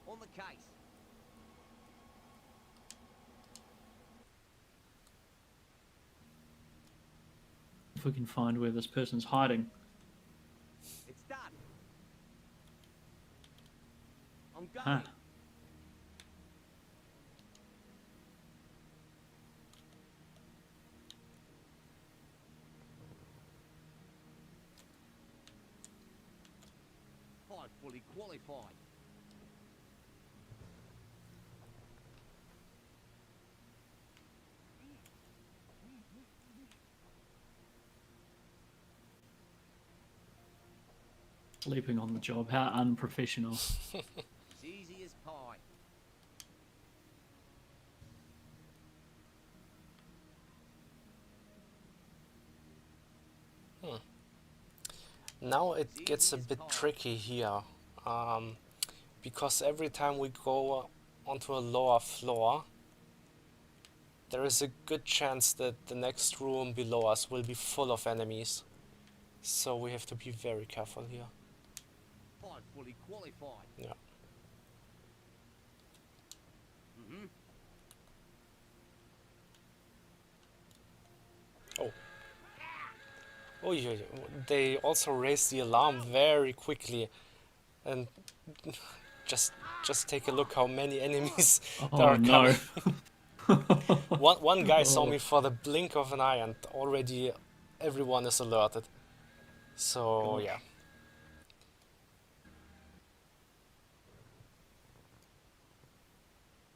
On the case. If we can find where this person's hiding. It's done. I'm going. Huh. I'm fully qualified. Sleeping on the job. How unprofessional. As easy as pie. Now it gets a bit tricky here, because every time we go onto a lower floor, there is a good chance that the next room below us will be full of enemies. So we have to be very careful here. I'm fully qualified. Yeah. Oh. Oh, yeah, they also raised the alarm very quickly, and just take a look how many enemies there Oh are no. coming. One guy saw Oh. me for the blink of an eye, and already everyone is alerted. So Gosh. yeah.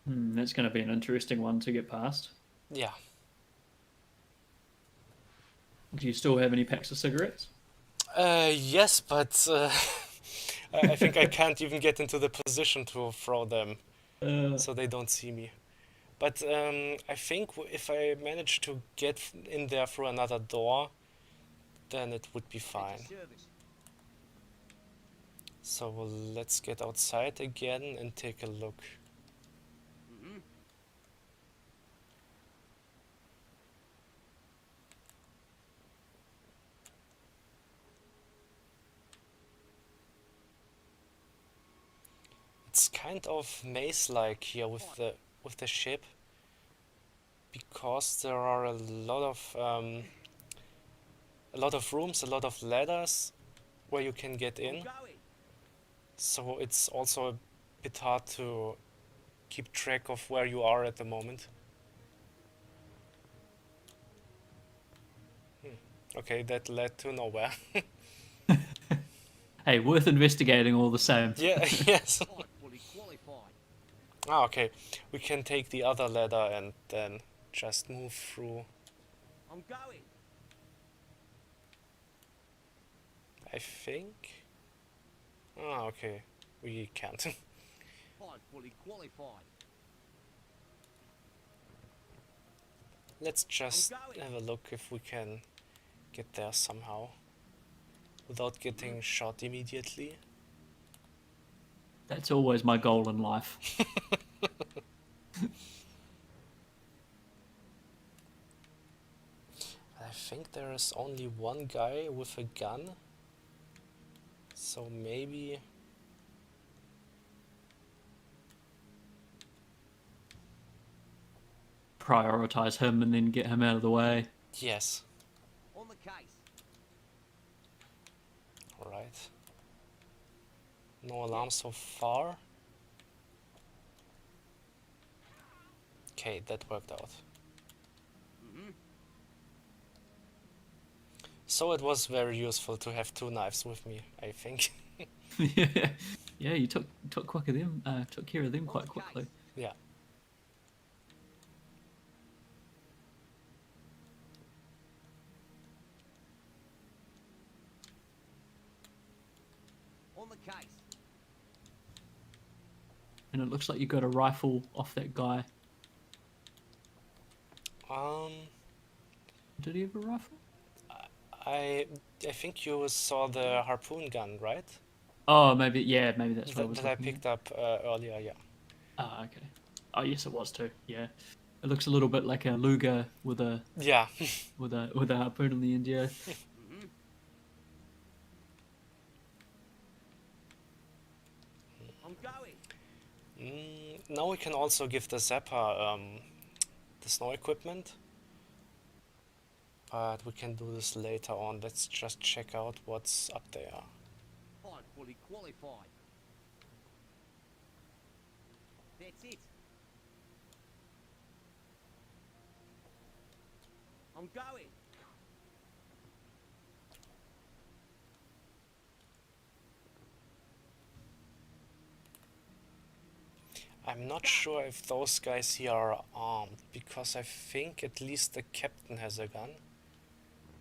That's going to be an interesting one to get past. Yeah. Do you still have any packs of cigarettes? Yes, but I think I can't even get into the position to throw them, so they don't see me. But I think if I manage to get in there through another door, then it would be fine. Service. So let's get outside again and take a look. It's kind of maze-like here with the ship, because there are a lot of rooms, a lot of ladders where you can get I'm in. going. So it's also a bit hard to keep track of where you are at the moment. Okay, that led to nowhere. Hey, worth investigating all the same. Yeah, yes. I'm fully qualified. Ah, okay. We can take the other ladder and then just move through. I'm going. I think. Ah, okay. We can't. I'm fully qualified. Let's just going. have a look if we can get there somehow without getting shot immediately. That's always my goal in life. I think there is only one guy with a gun, so maybe. Prioritize him and then get him out of the way. Yes. On the case. Alright. No alarm so far. Okay, that worked out. So it was very useful to have two knives with me, I think. Yeah, you took took care of them quite quickly. Yeah. On the case. And it looks like you got a rifle off that guy. Did he have a rifle? I think you saw the harpoon gun, right? Oh, maybe that's what I was That I looking at. picked up earlier, yeah. Ah, okay. Oh, yes, it was too. Yeah, it looks a little bit like a Luger with a Yeah. with a harpoon on the end. Yeah. I'm going. Now we can also give the Zapper the snow equipment. But we can do this later on. Let's just check out what's up there. I'm fully qualified. That's it. I'm going. I'm not sure if those guys here are armed, because I think at least the captain has a gun.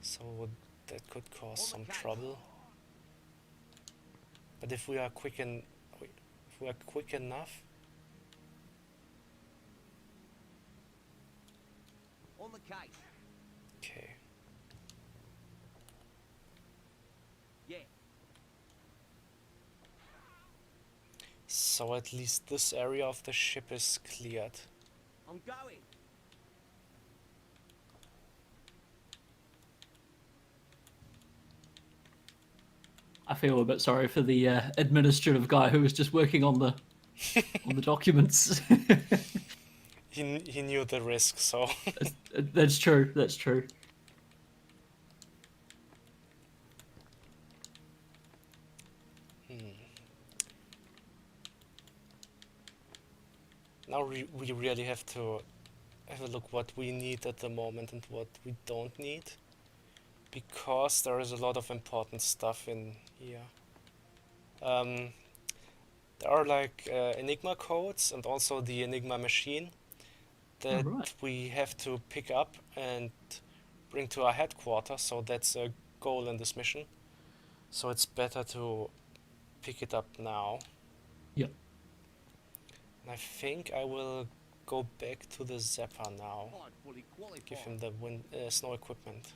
So that could cause some trouble. But if we are quick enough, On the case. okay. Yeah. So at least this area of the ship is cleared. I'm going. I feel a bit sorry for the administrative guy who was just working on the documents. He knew the risk, so That's true. That's true. now we really have to have a look what we need at the moment and what we don't need, because there is a lot of important stuff in here. There are like Enigma codes and also the Enigma machine that right. we have to pick up and bring to our headquarters, so that's a goal in this mission. So it's better to pick it up now. Yep. And I think I will go back to the Zapper now. I'm fully qualified. Give him the snow equipment.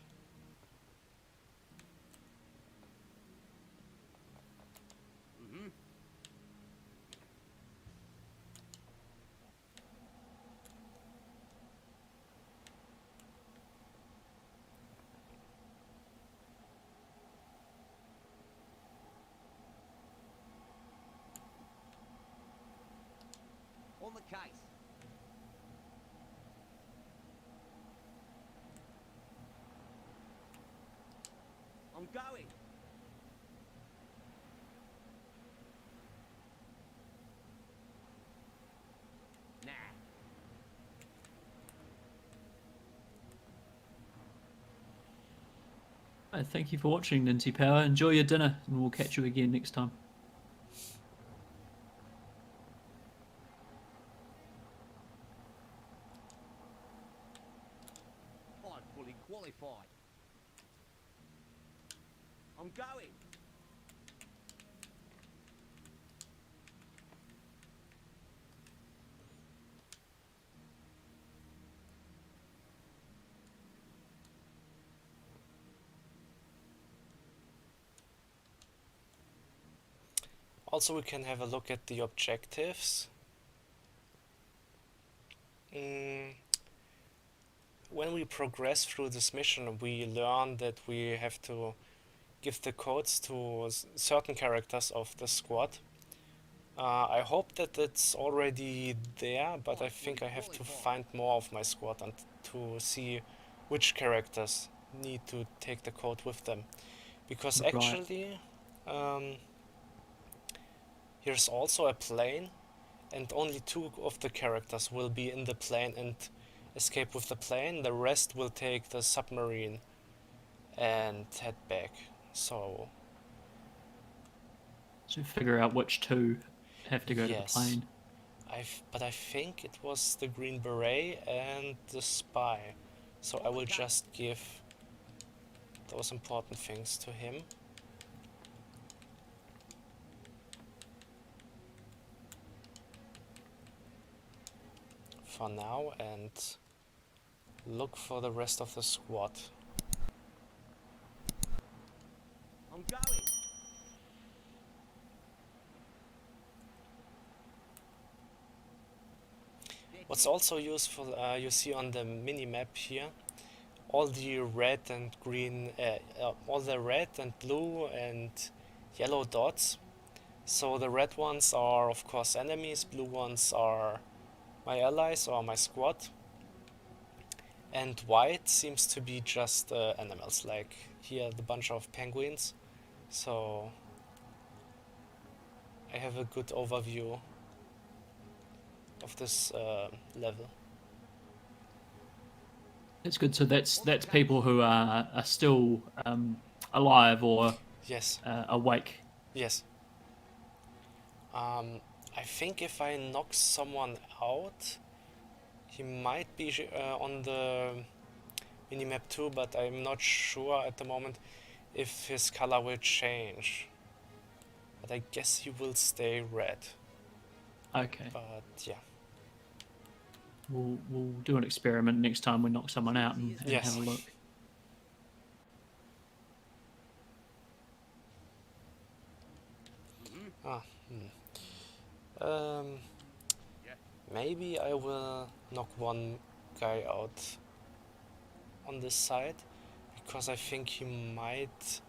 Mm-hmm. On the case. I'm going. Nah. Thank you for watching, Ninty Power. Enjoy your dinner, and we'll catch you again next time. I'm fully qualified. I'm going. Also, we can have a look at the objectives. When we progress through this mission, we learn that we have to give the codes to certain characters of the squad. I hope that it's already there, but I think I have to find more of my squad and to see which characters need to take the code with them. Because Right. actually, here's also a plane, and only 2 of the characters will be in the plane and escape with the plane. The rest will take the submarine and head back. So figure out which two have to go to the yes. plane. But I think it was the Green Beret and the spy. So I will just give those important things to him. For now, and look for the rest of the squad. I'm going. What's also useful, you see on the mini map here, all the red and green, all the red and blue and yellow dots. So the red ones are of course enemies, blue ones are my allies or my squad. and white seems to be just animals, like here the bunch of penguins. So I have a good overview of this level. That's good. So that's people who are still alive or Yes, awake. yes. I think if I knock someone out, he might be on the minimap too, but I'm not sure at the moment if his color will change. But I guess he will stay red. Okay. But yeah. We'll do an experiment next time we knock someone out and Yes. have a look. Ah, maybe I will knock one guy out on this side, because I think he might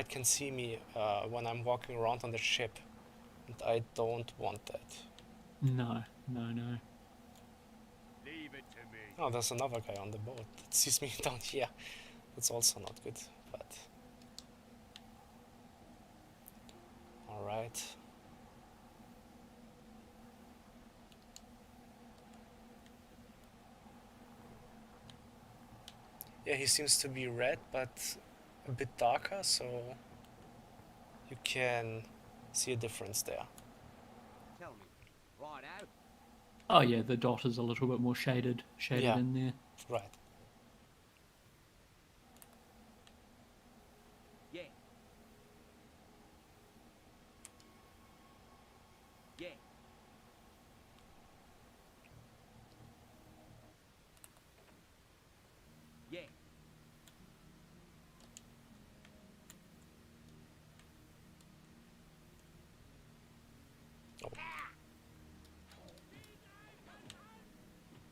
can see me when I'm walking around on the ship, and I don't want that. No. Leave it to me. Oh, there's another guy on the boat that sees me down here. That's also not good, but alright. Yeah, he seems to be red, but a bit darker, so you can see a difference there. Tell me. Right out. Oh yeah, the dot is a little bit more shaded Yeah. in there. Right. Yeah. Yeah. Yeah. Oh.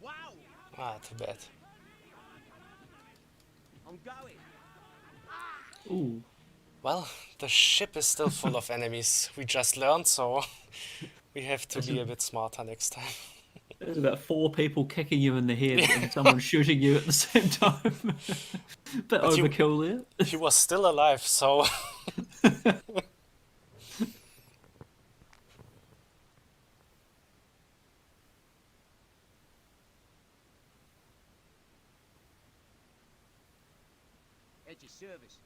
Wow. Ah, too bad. I'm going. Ooh. Well, the ship is still full of enemies. We just learned, so we have to be a bit smarter next time. There's about 4 people kicking you in the head and someone shooting you at the same time. Bit But overkill there. He was still alive, so At your service.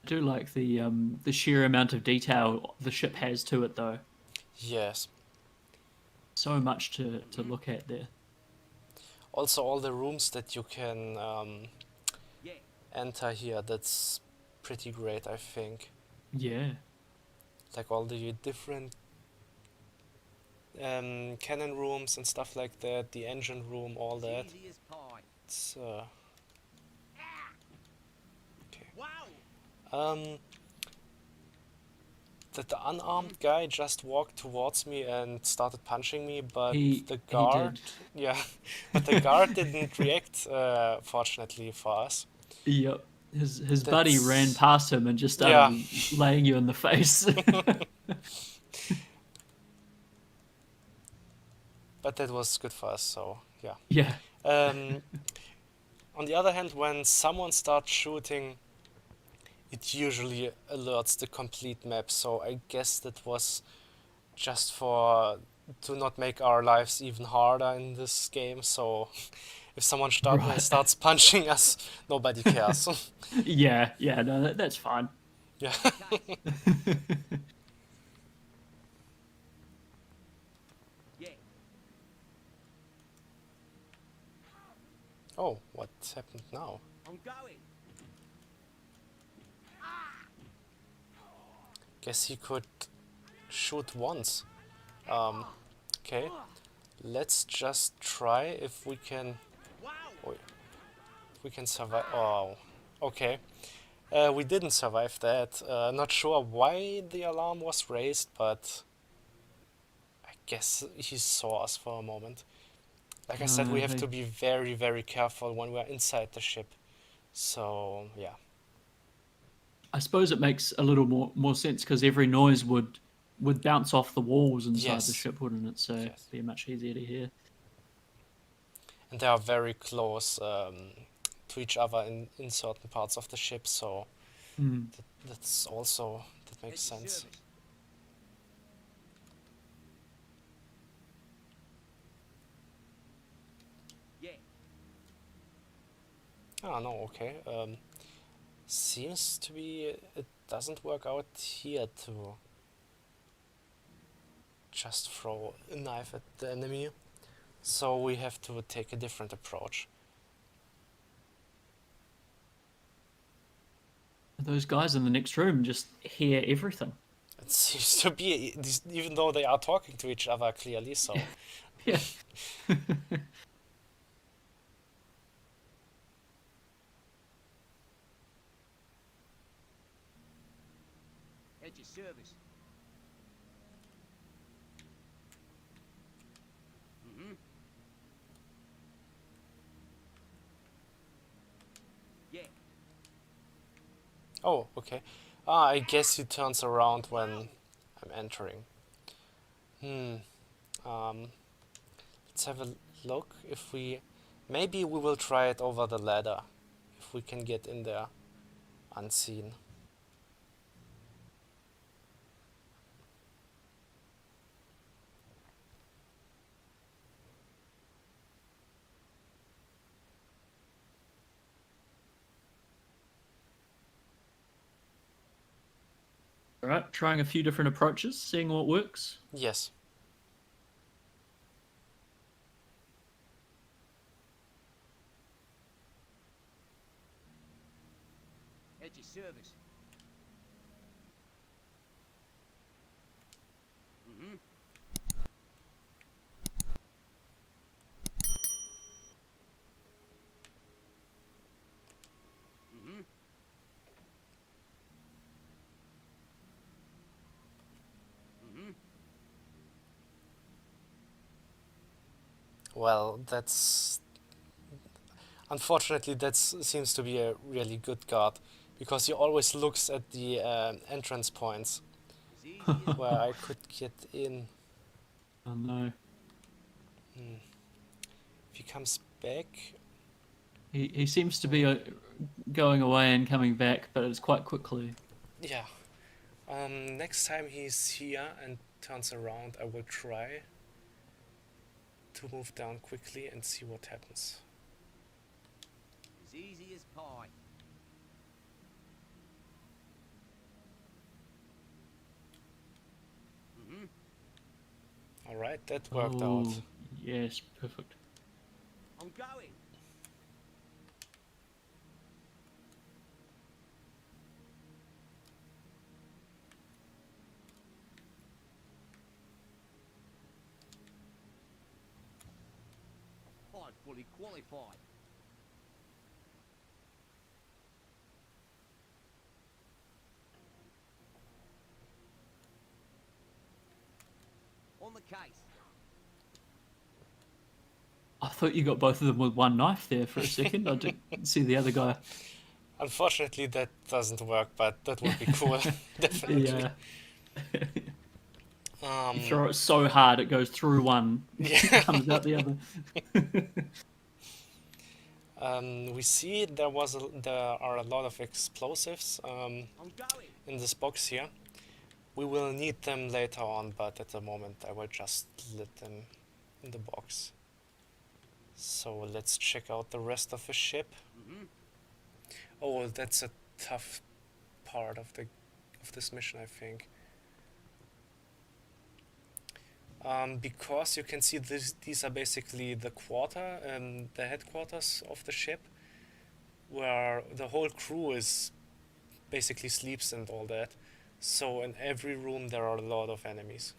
I do like the sheer amount of detail the ship has to it, though. yes. So much to look at there. Also, all the rooms that you can Yeah. enter here, that's pretty great, I think. Yeah. Like all the different cannon rooms and stuff like that, the engine room, all that. Easy as pie. It's Wow. the unarmed guy just walked towards me and started punching me, but He guard, did. yeah, but the guard didn't react, fortunately for us. Yep. His buddy That's- ran past him and just Yeah. started laying you in the face. But that was good for us, so yeah. Yeah. On the other hand, when someone starts shooting, it usually alerts the complete map, so I guess that was just to not make our lives even harder in this game, so if someone Right. starts punching us, nobody cares. Yeah. No, that's fine. Yeah. Yeah. Oh, what happened now? I'm going. Guess he could shoot once. Okay, let's just try if we can. Wow. If we can survive. Oh, okay. We didn't survive that. Not sure why the alarm was raised, but I guess he saw us for a moment. Like I said, we have to be very, very careful when we're inside the ship. So, yeah. I suppose it makes a little more sense because every noise would would bounce off the walls inside the Yes. ship, wouldn't it? So Yes. be much easier to hear. And they are very close to each other in certain parts of the ship, so Mm. that's also, that makes Head to sense. service. Yeah. Ah, no, okay. Seems to be it doesn't work out here to just throw a knife at the enemy, so we have to take a different approach. Those guys in the next room just hear everything. It seems to be, even though they are talking to each other clearly, so Yeah. Head to service. Mm-hmm. Yeah. oh, okay. Ah, I guess he turns around when I'm entering. Let's have a look if we... Maybe we will try it over the ladder, if we can get in there unseen. All right, trying a few different approaches, seeing what works. Yes. Head to service. Mm-hmm. Mm-hmm. Mm-hmm. Well, that's... Unfortunately, that seems to be a really good guard, because he always looks at the entrance points As easy as where I could get in. Oh no. If he comes back... He seems to be going away and coming back, but it's quite quickly. Yeah. Next time he's here and turns around, I will try to move down quickly and see what happens. as easy as pie. Mm-hmm. Alright, that worked Oh, out. yes, perfect. I'm going. I'm fully qualified. On the case. I thought you got both of them with one knife there for a second. I didn't see the other guy. Unfortunately, that doesn't work, but that would be cool. Definitely. Yeah. Um, You throw it so hard it goes through one, Yeah. comes out the other. we see there are a lot of explosives I'm going. in this box here. We will need them later on, but at the moment I will just let them in the box. So let's check out the rest of the ship. Mm-hmm. Oh, that's a tough part of this mission, I think. Because you can see these are basically the the headquarters of the ship, where the whole crew is basically sleeps and all that. So in every room there are a lot of enemies,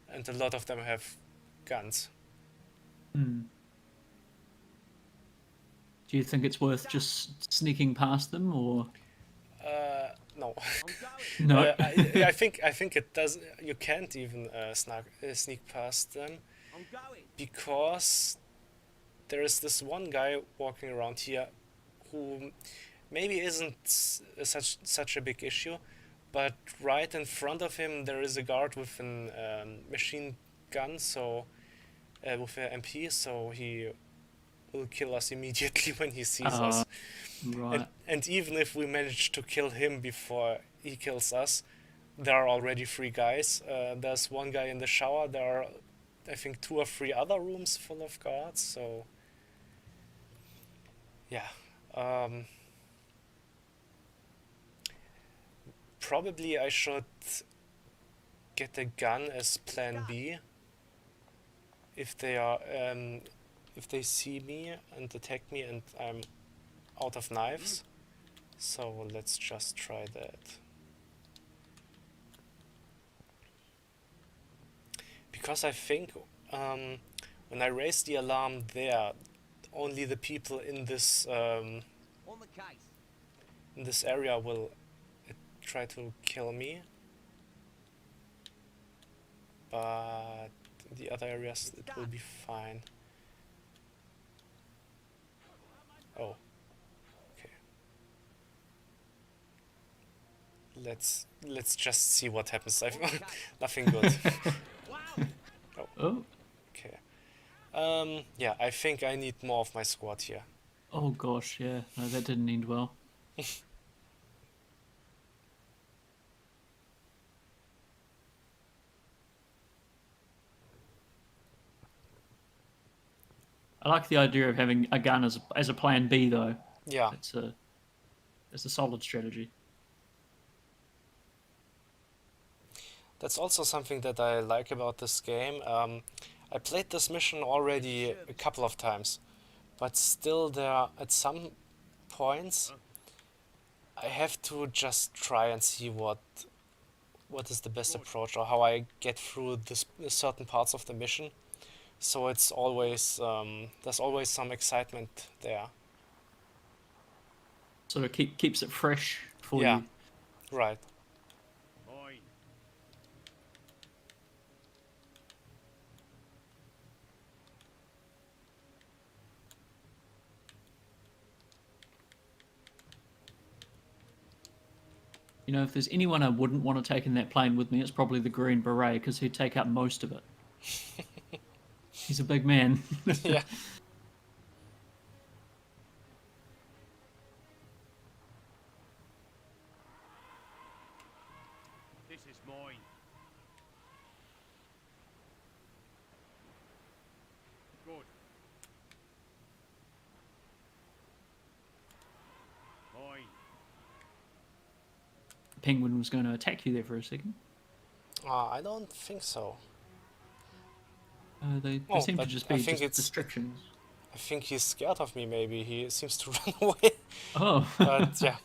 and a lot of them have guns. Hmm. Do you think it's worth just sneaking past them, or No. I'm going. no? I think it does. You can't even sneak past them, I'm going. because there is this one guy walking around here who maybe isn't such a big issue, but right in front of him there is a guard with an machine gun, so with an MP, so he will kill us immediately when he sees us. Right. And even if we manage to kill him before he kills us, there are already 3 guys. There's 1 guy in the shower. There are, I think, 2 or 3 other rooms full of guards. So, yeah. Probably I should get a gun as plan B. If they are, if they see me and attack me and I'm out of knives. So let's just try that. Because I think when I raise the alarm there, only the people in this On the case. area will try to kill me. But in the other areas it will be fine. Oh. Okay. Let's just see what happens. I've nothing good. Oh. Okay. Yeah, I think I need more of my squad here. Oh gosh, yeah. No, that didn't end well. I like the idea of having a gun as a plan B, though. Yeah. It's a solid strategy. That's also something that I like about this game. I played this mission already a couple of times, but still there at some points I have to just try and see what is the best approach or how I get through certain parts of the mission. So it's always there's always some excitement there. Sort of keeps it fresh for Yeah, you. right. Mine. You know, if there's anyone I wouldn't want to take in that plane with me, it's probably the Green Beret, because he'd take up most of it. He's a big man. Yeah. This is mine. Good. Mine. Penguin was going to attack you there for a second. I don't think so. They Oh, seem to but just I be think just it's- distractions. I think he's scared of me. Maybe he seems to run away. Oh. But yeah,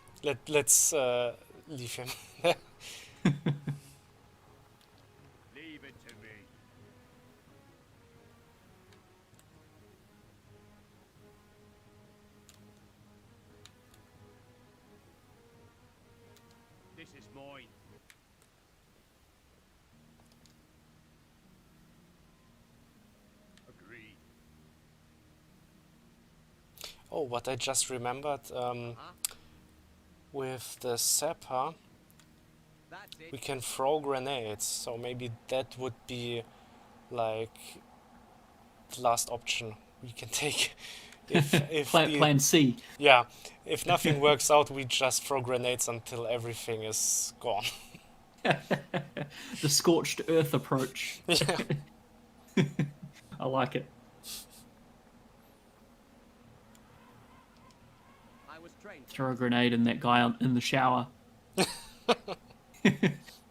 let's leave him. Leave it to me. This is mine. Agreed. Oh, what I just remembered, with the sapper, That's we it. can throw grenades, so maybe that would be like the last option we can take. If Plan C. yeah, if nothing works out, we just throw grenades until everything is gone. The scorched earth approach. Yeah. I like it. I was trained. Throw a grenade in that guy in the shower.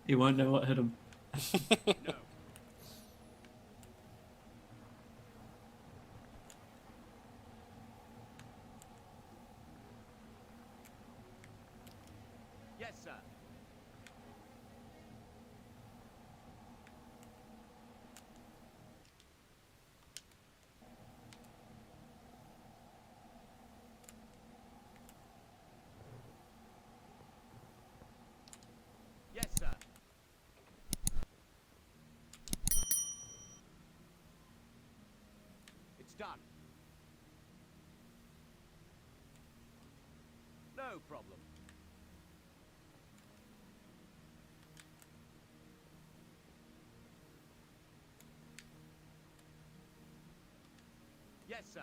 He won't know what hit him. No. Yes, sir. Yes, sir. It's done. No problem. Yes, sir.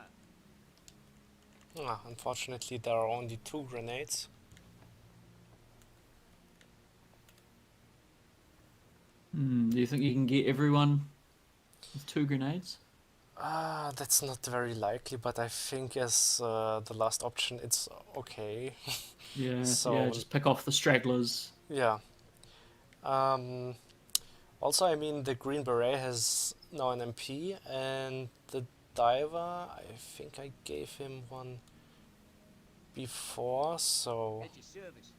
Ah, unfortunately, there are only 2 grenades. Do you think you can get everyone with 2 grenades? Ah, that's not very likely, but I think as the last option, it's okay. Yeah, So, just pick off the stragglers. yeah. Um, Also, I mean, the Green Beret has now an MP, and the Diver, I think I gave him one before, so At your service.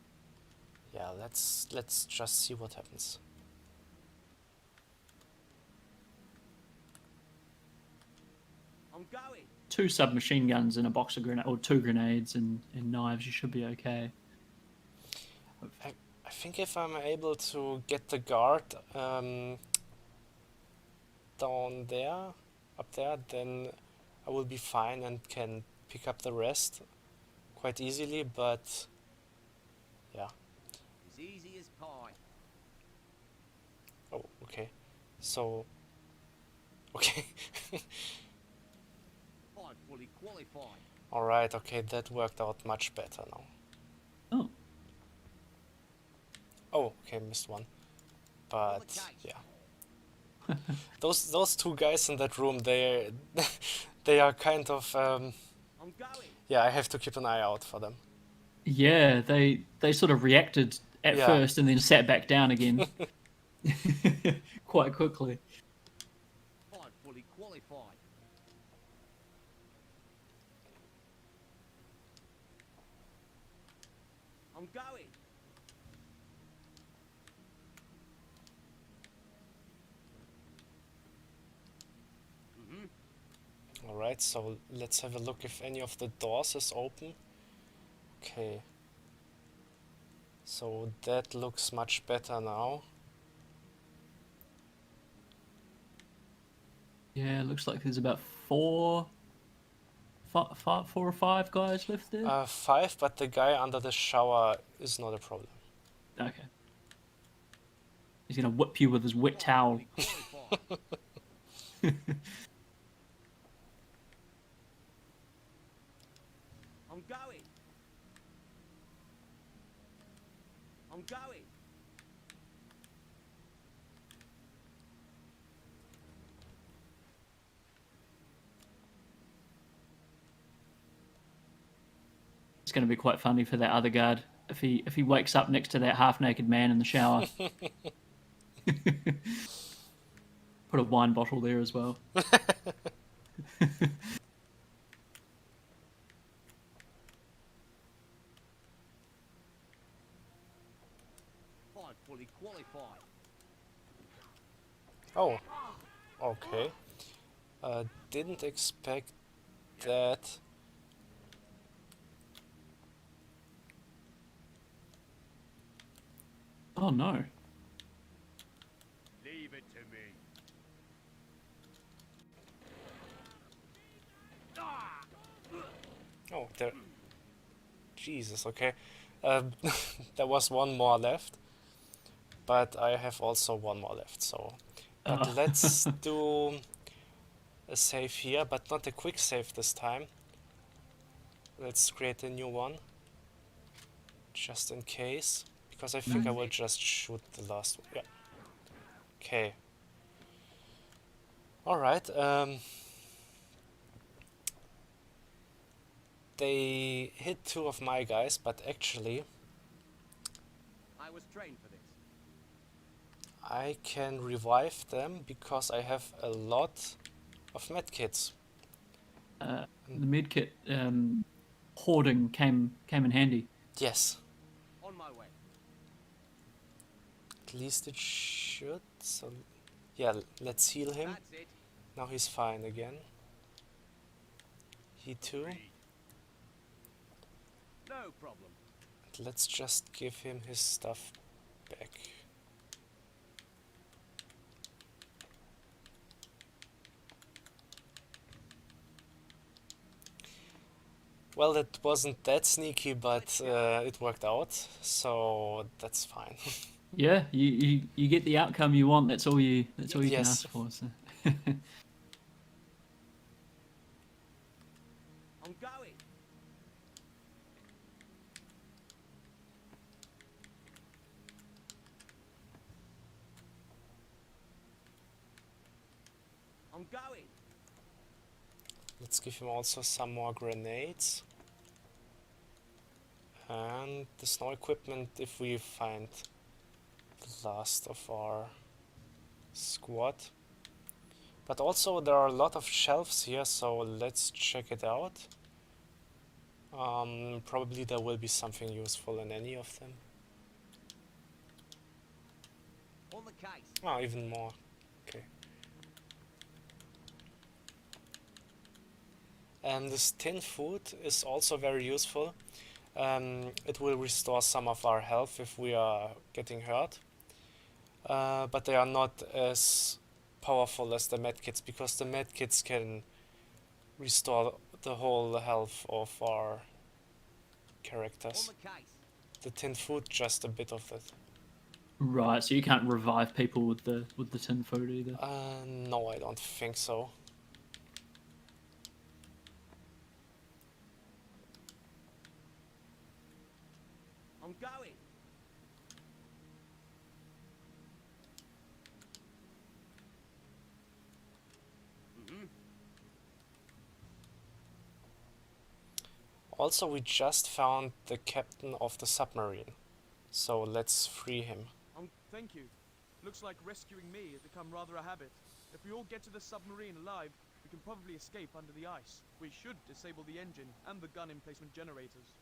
yeah, let's just see what happens. I'm going. 2 submachine guns and a box of grenade, or 2 grenades and knives. You should be okay. I think if I'm able to get the guard down there, up there, then I will be fine and can pick up the rest quite easily, but yeah. As easy as pie. Oh, okay. So, okay. I'm fully qualified. Alright, okay, that worked out much better now. Oh, Oh, okay, missed one. On the But, case. yeah. Those 2 guys in that room, they are kind of, I'm going. yeah, I have to keep an eye out for them. yeah, they sort of reacted at Yeah. first and then sat back down again quite quickly. I'm fully qualified. I'm going. Alright, so let's have a look if any of the doors is open. Okay. So that looks much better now. Yeah, looks like there's about 4 or 5 guys left there. 5, but the guy under the shower is not a problem. Okay. He's gonna whip you with his wet towel. Qualified. I'm going. I'm going. It's gonna be quite funny for that other guard if he wakes up next to that half-naked man in the shower. Put a wine bottle there as well. I'm fully qualified. Oh, okay. Didn't expect that. Oh no. Leave it to me. Oh, there. Jesus, okay. There was one more left. But I have also one more left, so. But let's do a save here, but not a quick save this time. Let's create a new one. Just in case. Because I think I will just shoot the last one. Yeah. Okay. Alright, they hit 2 of my guys, but actually I was trained for this. I can revive them because I have a lot of medkits. The medkit hoarding came in handy. Yes, On my way. at least it should. So, yeah, let's heal him. That's it. Now he's fine again. He too. No problem. Let's just give him his stuff back. Well, it wasn't that sneaky, but it worked out, so that's fine. Yeah, you get the outcome you want. That's all you can Yes. ask for. So. I'm going. Let's give him also some more grenades. And the snow equipment if we find the last of our squad. But also there are a lot of shelves here, so let's check it out. Probably there will be something useful in any of them. On the case. Ah, even more. Okay. And this tin food is also very useful. It will restore some of our health if we are getting hurt. But they are not as powerful as the medkits, because the medkits can restore the whole health of our characters. On the case. The tin food, just a bit of it. Right, so you can't revive people with the tin food either. No, I don't think so. I'm going. Also, we just found the captain of the submarine, so let's free him. Thank you. Looks like rescuing me has become rather a habit. If we all get to the submarine alive, we can probably escape under the ice. We should disable the engine and the gun emplacement generators.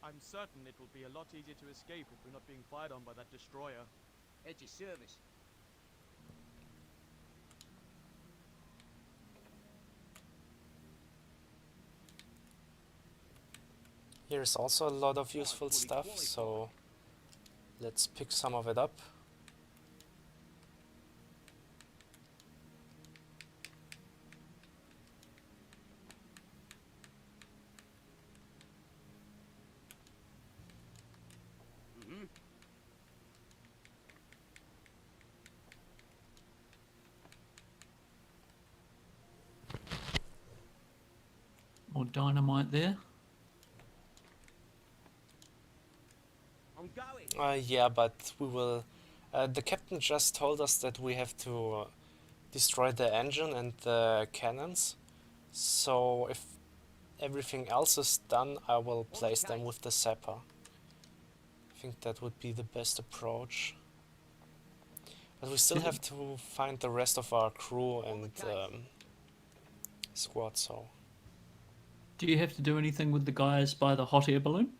I'm certain it will be a lot easier to escape if we're not being fired on by that destroyer. At your service. Here's also a lot of useful stuff, so let's pick some of it up. More dynamite there. I'm going. Yeah, but we will... the captain just told us that we have to destroy the engine and the cannons. So if everything else is done, I will place them with the sapper. I think that would be the best approach. But we still have to find the rest of our crew and squad, so... Do you have to do anything with the guys by the hot air balloon?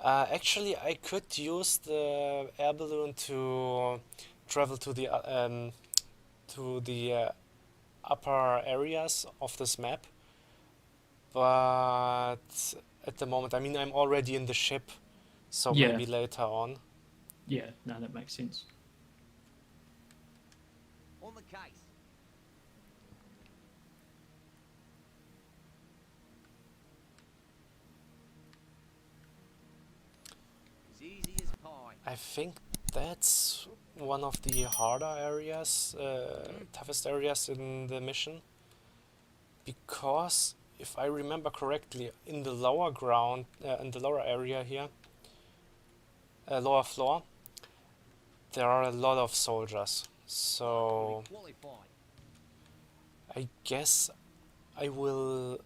Actually, I could use the air balloon to travel to the upper areas of this map, but at the moment, I mean, I'm already in the ship, so Yeah. maybe later on. Yeah, no, that makes sense. On the case. As easy as pie. I think that's one of the harder areas, toughest areas in the mission, because if I remember correctly, in the lower ground, in the lower area here, lower floor, there are a lot of soldiers. So Qualified. I guess I will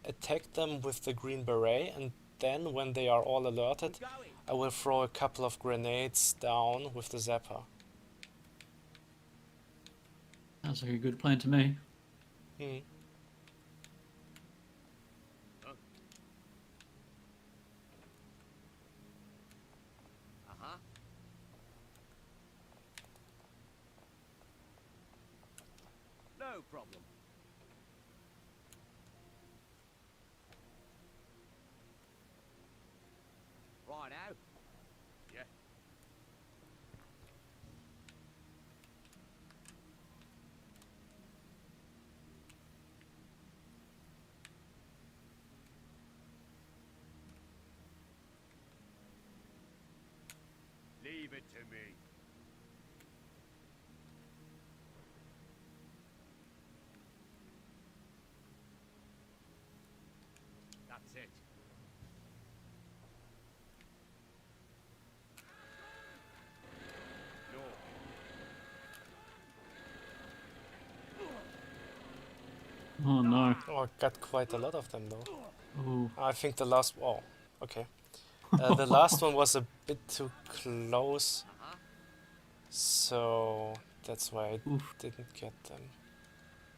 attack them with the green beret, and then when they are all alerted, I'm going. I will throw a couple of grenades down with the zapper. Sounds like a good plan to me. Hmm. Uh-huh. No problem. Righto. Yeah. Leave it to me. That's it. No. Oh, I got quite a lot of them though. Oh, I think the last... Oh, okay. The last one was a bit too close, so that's why I oof. didn't get them.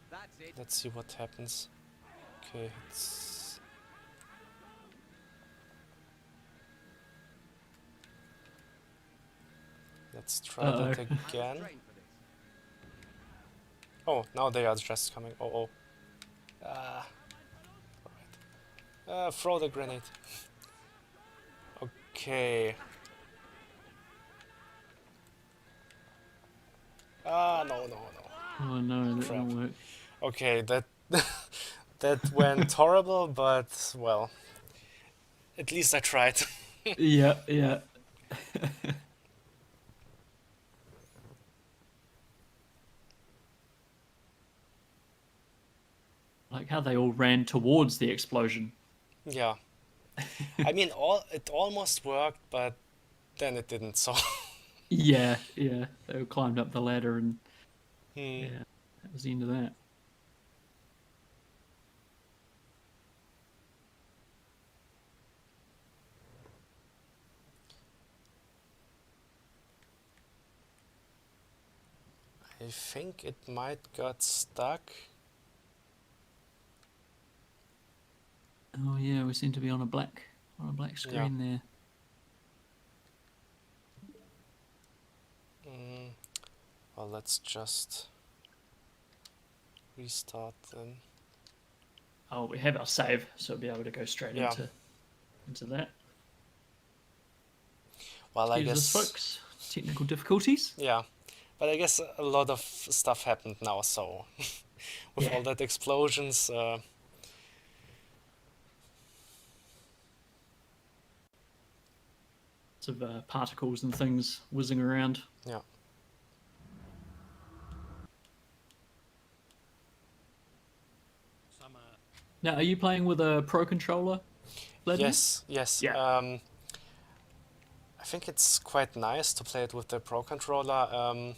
That's it. Let's see what happens. Okay, it's... Let's try that Uh-oh. I was again. trained for this. Oh, now they are just coming. Oh, oh. Alright. Throw the grenade. Okay. No, no, no. Oh no, that Crap. didn't work. Okay, that that went horrible, but well, at least I tried. Yeah, yeah. Like how they all ran towards the explosion. Yeah. I mean, it almost worked, but then it didn't. So. Yeah, yeah. They all climbed up the ladder and Hmm. yeah, that was the end of that. I think it might got stuck. Oh yeah, we seem to be on a black screen there. Well, let's just restart then. Oh, we have our save, so we'll be able to go straight Yeah. into that. Well, I Excuse us, guess. folks. Technical difficulties. Yeah, but I guess a lot of stuff happened now. So, with Yeah. all that explosions. Lots of particles and things whizzing around. Yeah. Some Now, are you playing with a Pro controller, Vladimir? Yes, yes. Yeah. I think it's quite nice to play it with the Pro controller.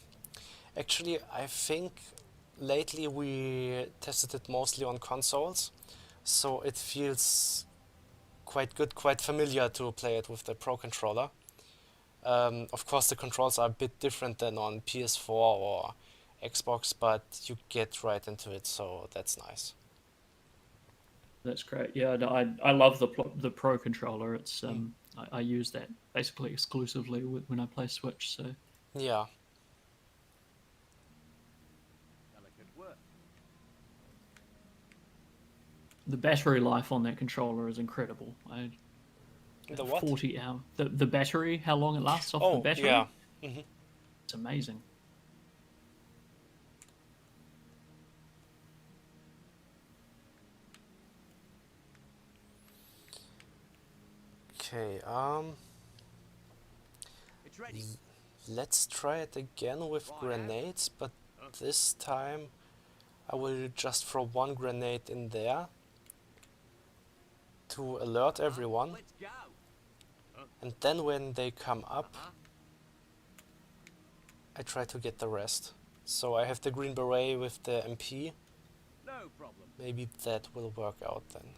Actually, I think lately we tested it mostly on consoles, so it feels quite good, quite familiar to play it with the Pro controller. Of course, the controls are a bit different than on PS4 or Xbox, but you get right into it, so that's nice. That's great. Yeah, no, I love the Pro controller. It's I use that basically exclusively when I play Switch. So Yeah. Delicate work. the battery life on that controller is incredible. The what? 40 hour. The battery, how long it lasts off the Oh, battery? yeah. It's amazing. Okay, It's ready. let's try it again with grenades, but this time I will just throw one grenade in there to alert everyone, Let's go. and then when they come up, I try to get the rest. So I have the green beret with the MP. No problem. Maybe that will work out then.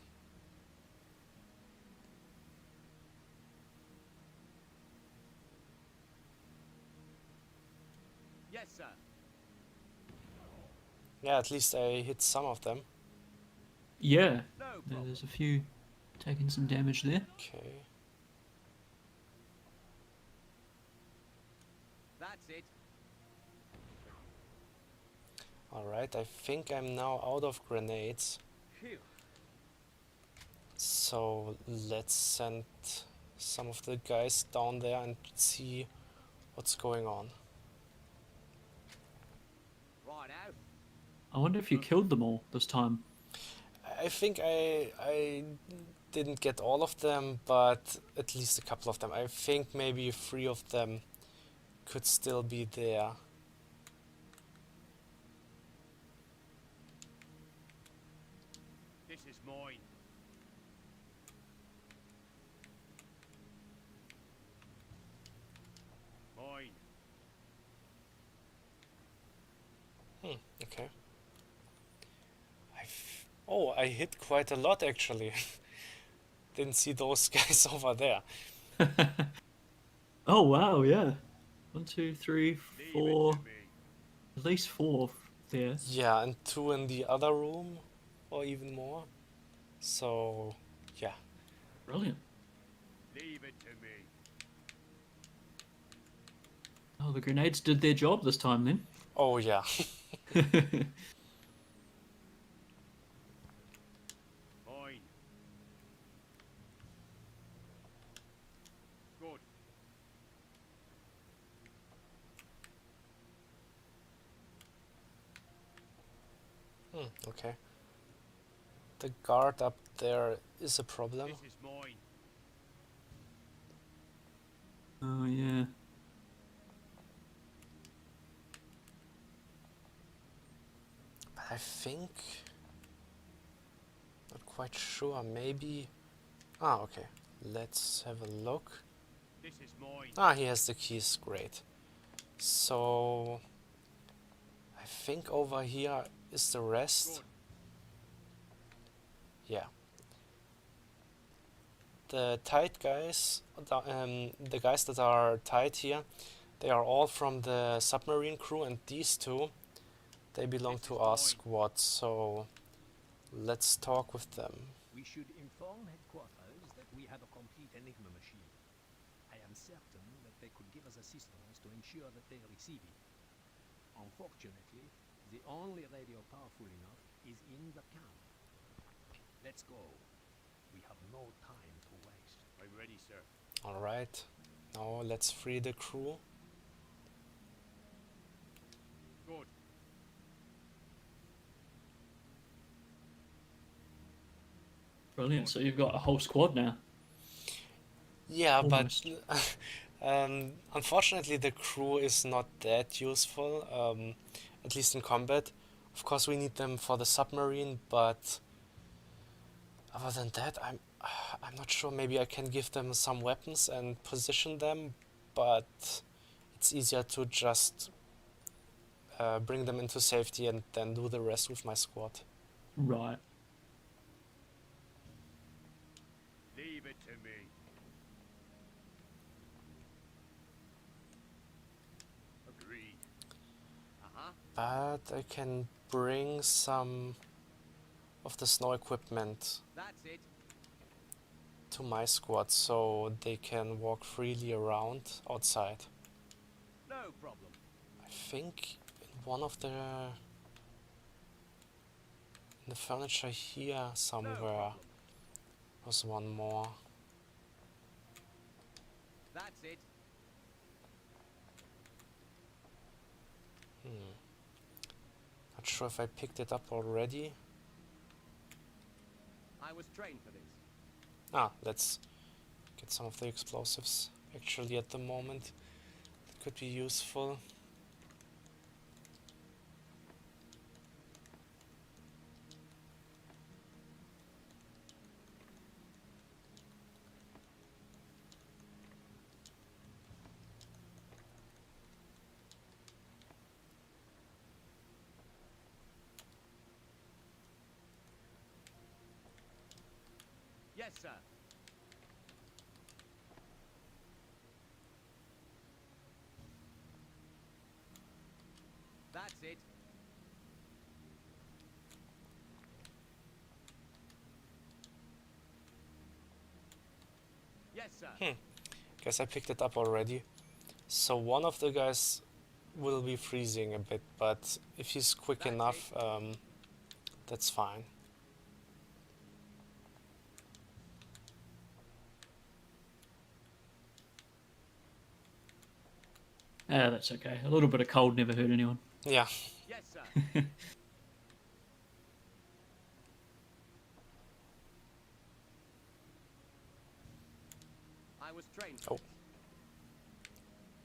Yes, sir. Yeah, at least I hit some of them. Yeah, No problem. there's a few taking some damage there. Okay. That's it. Alright, I think I'm now out of grenades. Phew. So let's send some of the guys down there and see what's going on. Right out. I wonder if you killed them all this time. I think I didn't get all of them, but at least a couple of them. I think maybe 3 of them could still be there. This is mine. Mine. Okay. Oh, I hit quite a lot actually. Didn't see those guys over there. Oh wow, yeah. 1, 2, 3, 4. At least 4 there. Yeah, and 2 in the other room, or even more. So, yeah. Brilliant. Leave it to me. Oh, the grenades did their job this time then. Oh yeah. Fine. Good. Okay. The guard up there is a problem. This is mine. Oh yeah. But I think... Not quite sure, maybe... Ah, okay. Let's have a look. This is mine. Ah, he has the keys, great. So... I think over here is the rest. Good. Yeah. The tight guys, the guys that are tight here, they are all from the submarine crew, and these two, they belong This to is our mine. squad, so let's talk with them. We should inform headquarters that we have a complete Enigma machine. I am certain that they could give us assistance to ensure that they receive it. Unfortunately, the only radio powerful enough is in the camp. Let's go. We have no time to waste. I'm ready, sir. Alright, now let's free the crew. Good. Brilliant. So you've got a whole squad now. Yeah, Almost. but unfortunately the crew is not that useful, at least in combat. Of course we need them for the submarine, but other than that I'm not sure. Maybe I can give them some weapons and position them, but it's easier to just bring them into safety and then do the rest with my squad. Right. Leave it to me. Agreed. Uh-huh. But I can bring some of the snow equipment That's it. to my squad so they can walk freely around outside. No problem. I think in one of the furniture here No somewhere problem. was one more. That's it. Not sure if I picked it up already. I was trained for this. Ah, let's get some of the explosives actually at the moment. That could be useful. Yes, sir. That's it. Yes, sir. Guess I picked it up already. So one of the guys will be freezing a bit, but if he's quick That's enough, that's fine. That's okay. A little bit of cold never hurt anyone. Yeah. Yes, sir. I was trained for Oh.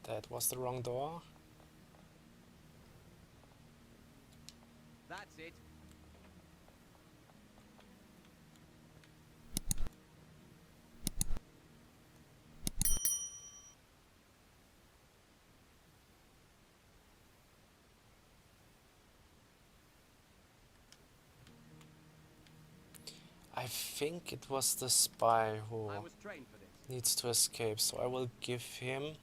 That was the wrong door. That's it. think it was the spy who I was trained for this. needs to escape, so I will give him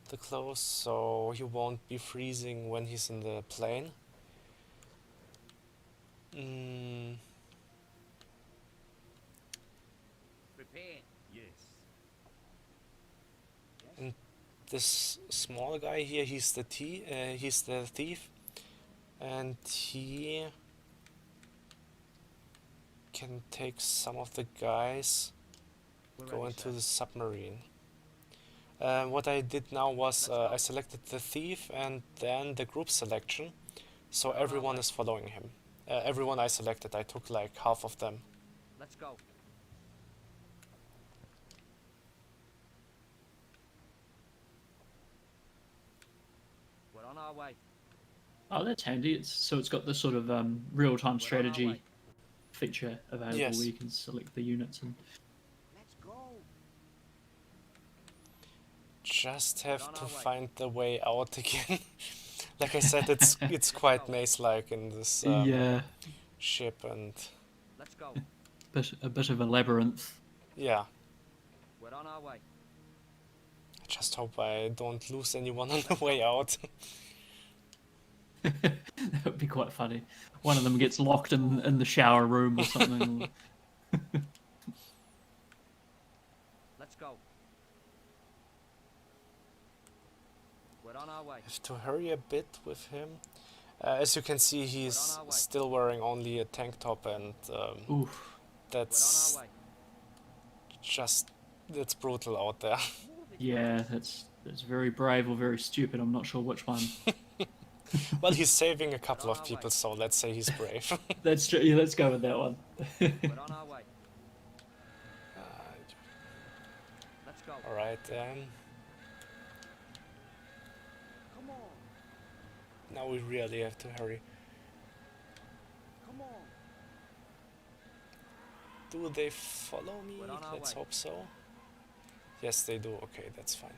the clothes so he won't be freezing when he's in the plane. Prepare. Yes. And this small guy here, he's the thief, and he can take some of the guys, We're go ready, into sir. the submarine. What I did now was I selected the thief and then the group selection, so We're on our everyone way. is following him. Everyone I selected, I took like half of them. Let's go. We're on our way. Oh, that's handy. It's got the sort of real-time We're on our strategy way. feature available Yes. where you can select the units and Let's go. Just have on to our way. find the way out again. Like I said, it's quite maze-like in this yeah, ship, and Let's go. a bit of a labyrinth. yeah, We're on our way. I just hope I don't lose anyone on the way out. That would be quite funny. One of them gets locked in the shower room or something. Let's go. We're on our way. Have to hurry a bit with him. As you can see, he's our way. still wearing only a tank top, and Oof. We're on that's our way. just it's brutal out there. Yeah, that's very brave or very stupid. I'm not sure which one. Well, he's saving a couple on of our people, way. so let's say he's brave. That's true. Yeah, let's go with that one. We're on our way. Let's go. All right, Come on. now we really have to hurry. Come on. Do they follow me? We're on our Let's way. hope so. Yes, they do. Okay, that's fine.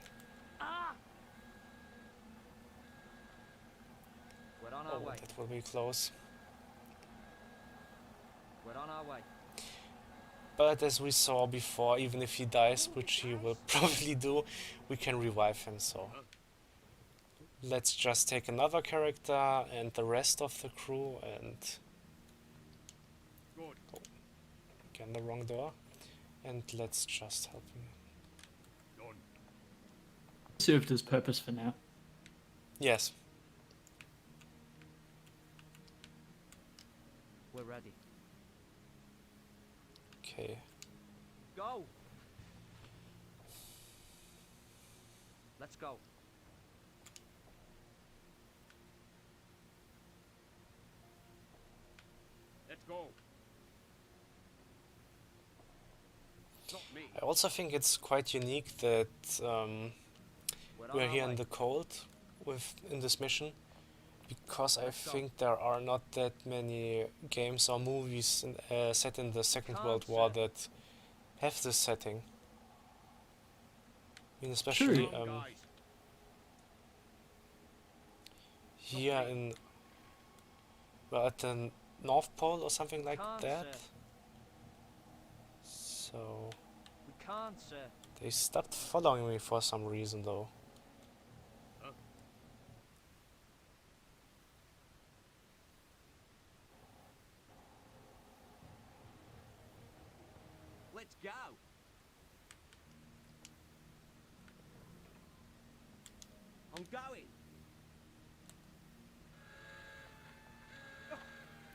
We're on our Oh, way. that will be close. We're on our way. But as we saw before, even if he dies, which he will probably do, we can revive him, so... Let's just take another character and the rest of the crew and... Good. Oh, again the wrong door. And let's just help him. Served his purpose for now. Yes. We're ready. Okay. Go. Let's go. Let's go. Not me. I also think it's quite unique that we're our here in way. the cold in this mission, because I Let's go. think there are not that many games or movies set in the Second Can't World War say. that have this setting. I mean, especially True. here in, well, at the North Pole or something like Can't, that. sir. So We can't, sir. they stopped following me for some reason, though. Let's go. I'm going.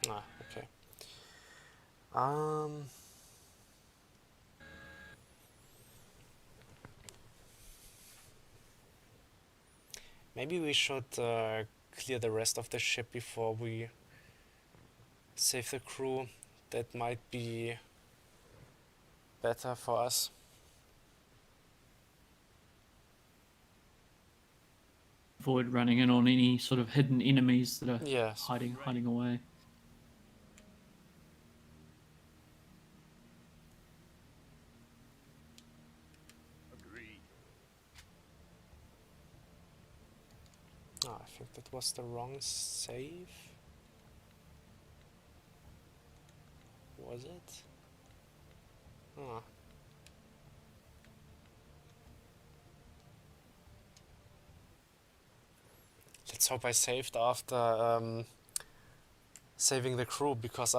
Ah, okay. Maybe we should clear the rest of the ship before we save the crew. That might be better for us. Avoid running in on any sort of hidden enemies that are Yes. hiding away. Agreed. Ah, I think that was the wrong save. Was it? Oh. Let's hope I saved after saving the crew, because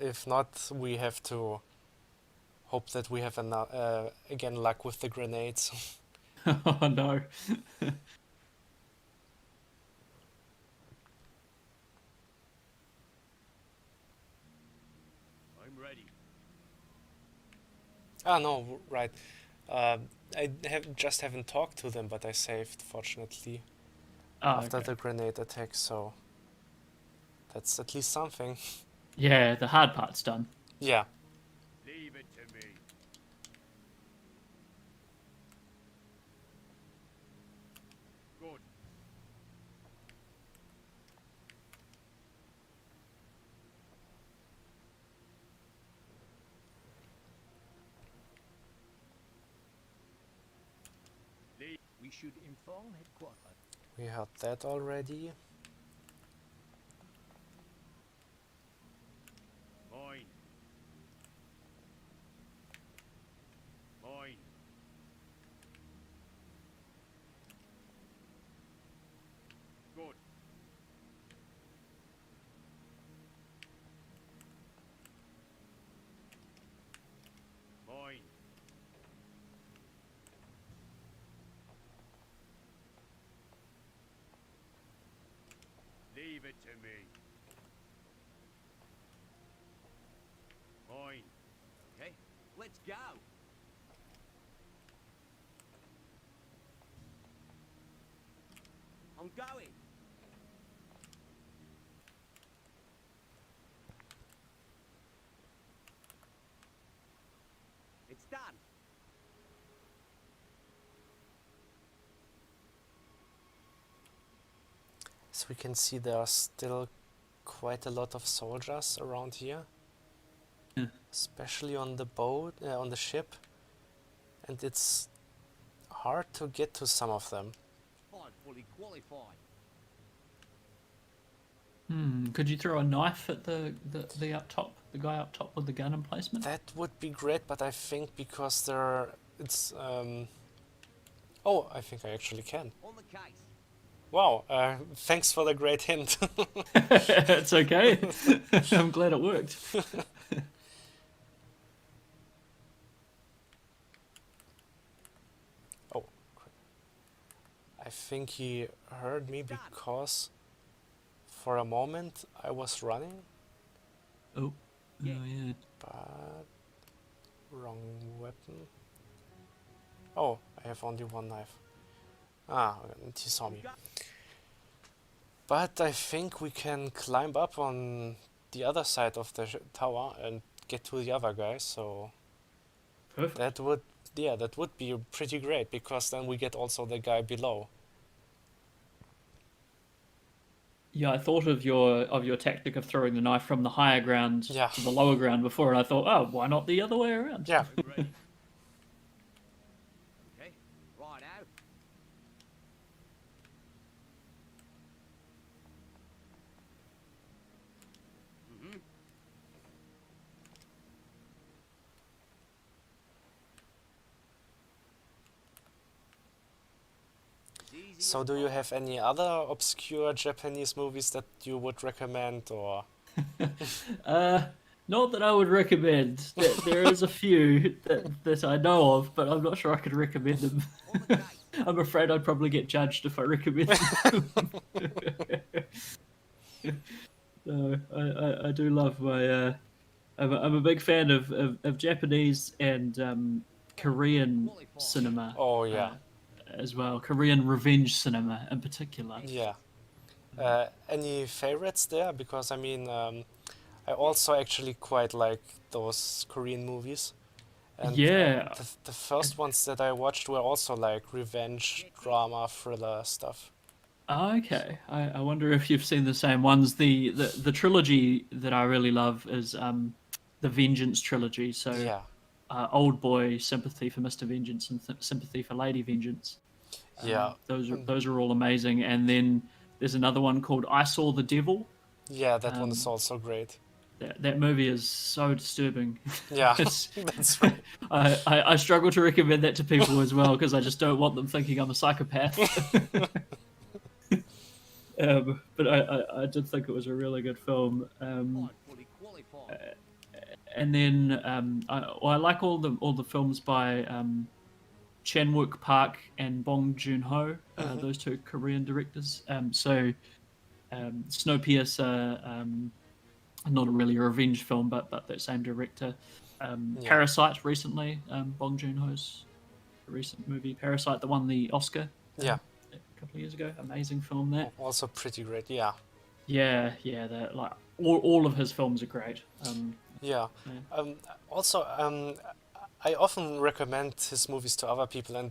if not, we have to hope that we have again luck with the grenades. Oh no. I'm ready. Ah, no, right. I haven't talked to them, but I saved, fortunately, Oh, after okay. the grenade attack, so that's at least something. Yeah, the hard part's done. Yeah. Leave it to me. Good. We should inform headquarters. We had that already. Mine. Mine. Good. Mine. Leave it to me. Mine. Okay, let's go. I'm going. It's done. So we can see there are still quite a lot of soldiers around here, Yeah. especially on the boat, on the ship, and it's hard to get to some of them. I'm fully qualified. Could you throw a knife at the up top, the guy up top with the gun emplacement? That would be great, but I think because it's oh, I think I actually can. On the case. Wow, thanks for the great hint. It's okay. I'm glad it worked. Oh, I think he heard me because for a moment I was running, Oh, yeah. but wrong weapon. Oh, I have only one knife. Ah, and he saw me. But I think we can climb up on the other side of the tower and get to the other guy, so Perfect. that would be pretty great, because then we get also the guy below. Yeah, I thought of your tactic of throwing the knife from the higher ground Yeah. to the lower ground before, and I thought, oh, why not the other way around? Yeah. I'm ready. Okay, right out. Mm-hmm. So do you have any other obscure Japanese movies that you would recommend, or? Not that I would recommend. There is a few that I know of, but I'm not sure I could recommend them. On the case. I'm afraid I'd probably get judged if I recommend them. No, I do love my. I'm a big fan of Japanese and Korean cinema. Oh, yeah. As well, Korean revenge cinema in particular. Yeah. Any favorites there? Because I mean, I also actually quite like those Korean movies. And Yeah. the first ones that I watched were also like revenge, drama, thriller stuff. Okay, I wonder if you've seen the same ones. The trilogy that I really love is the Vengeance trilogy. So Yeah. Old Boy, Sympathy for Mr. Vengeance, and Sympathy for Lady Vengeance. Yeah. Those are all amazing. And then there's another one called I Saw the Devil. Yeah, that one is also great. That movie is so disturbing. Yeah, It's, that's right. I struggle to recommend that to people as well because I just don't want them thinking I'm a psychopath. But I did think it was a really good film. I'm fully qualified. And then I like all the films by Chan Wook Park and Bong Joon Ho, those two Korean directors. Snowpiercer, not really a revenge film, but that same director. Yeah. Parasite recently, Bong Joon Ho's recent movie Parasite that won the Oscar. Yeah. A couple of years ago, amazing film that. Also pretty great. Yeah. Yeah, that like all of his films are great. Yeah. Yeah. Also, I often recommend his movies to other people, and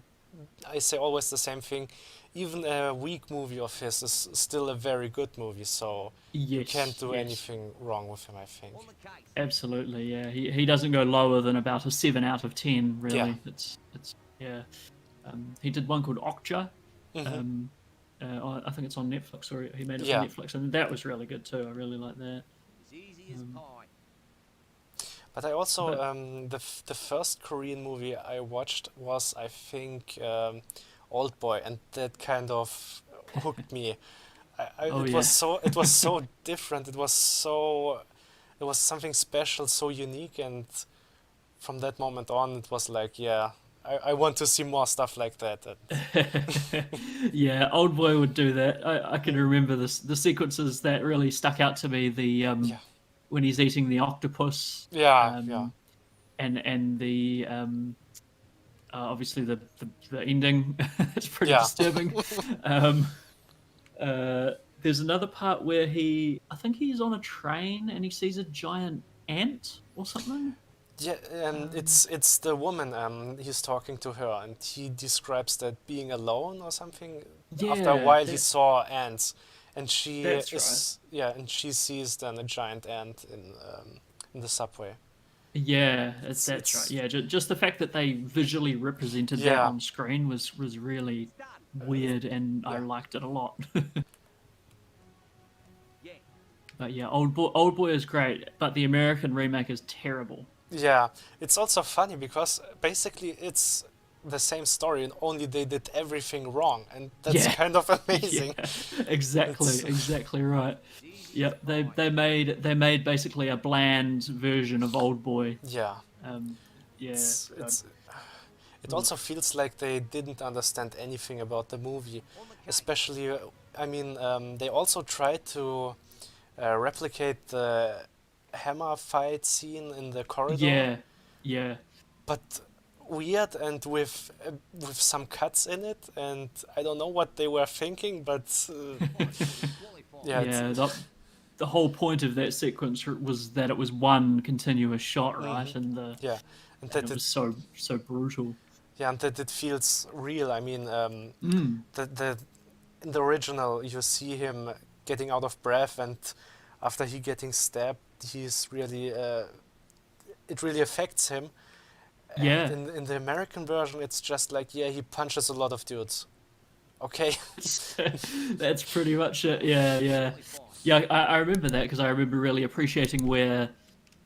I say always the same thing. Even a weak movie of his is still a very good movie, so you Yes, can't do yes. anything wrong with him, I think. On the case. Absolutely, yeah. He doesn't go lower than about a 7 out of 10. Really, Yeah. it's yeah. He did one called Okja. Mhm. I think it's on Netflix, or he made it Yeah. for Netflix, and that was really good too. I really like that. As easy as pie. But I also But- the first Korean movie I watched was, I think, Old Boy, and that kind of hooked me. Oh, it yeah. was so different. It was something special, so unique, and from that moment on, it was like, yeah, I want to see more stuff like that. Yeah, Old Boy would do that. I can remember the sequences that really stuck out to me. Yeah. When he's eating the octopus. Yeah, yeah. And the obviously the ending. It's pretty Yeah. disturbing. There's another part where I think he's on a train and he sees a giant ant or something. Yeah, it's the woman. He's talking to her, and he describes that being alone or something. After a Yeah, while, he saw ants, and she That's is and she sees then a giant ant in the subway. Yeah, It's- that's it's- right. Yeah, just the fact that they visually represented that Yeah. on screen was really weird, and I Yeah. liked it a lot. Yeah. But yeah, Old Boy is great, but the American remake is terrible. Yeah, it's also funny because basically it's the same story, and only they did everything wrong, and that's Yeah. kind of amazing. Yeah, exactly, It's- exactly right. As easy Yep, as pie. they made basically a bland version of Old Boy. Yeah. Yeah, It also feels like they didn't understand anything about the movie, On the case. especially. I mean, they also tried to replicate the hammer fight scene in the corridor, yeah. but weird and with some cuts in it, and I don't know what they were thinking, but Qualified. yeah, Yeah, the whole point of that sequence was that it was one continuous shot, right? And yeah, and and that it it, was so brutal. yeah, and that it feels real. I mean, Mm. the in the original you see him getting out of breath, and after he getting stabbed, he's really it really affects him. Yeah. And in the American version, it's just like, yeah, he punches a lot of dudes. Okay. That's pretty much it. Yeah. I remember that because I remember really appreciating where,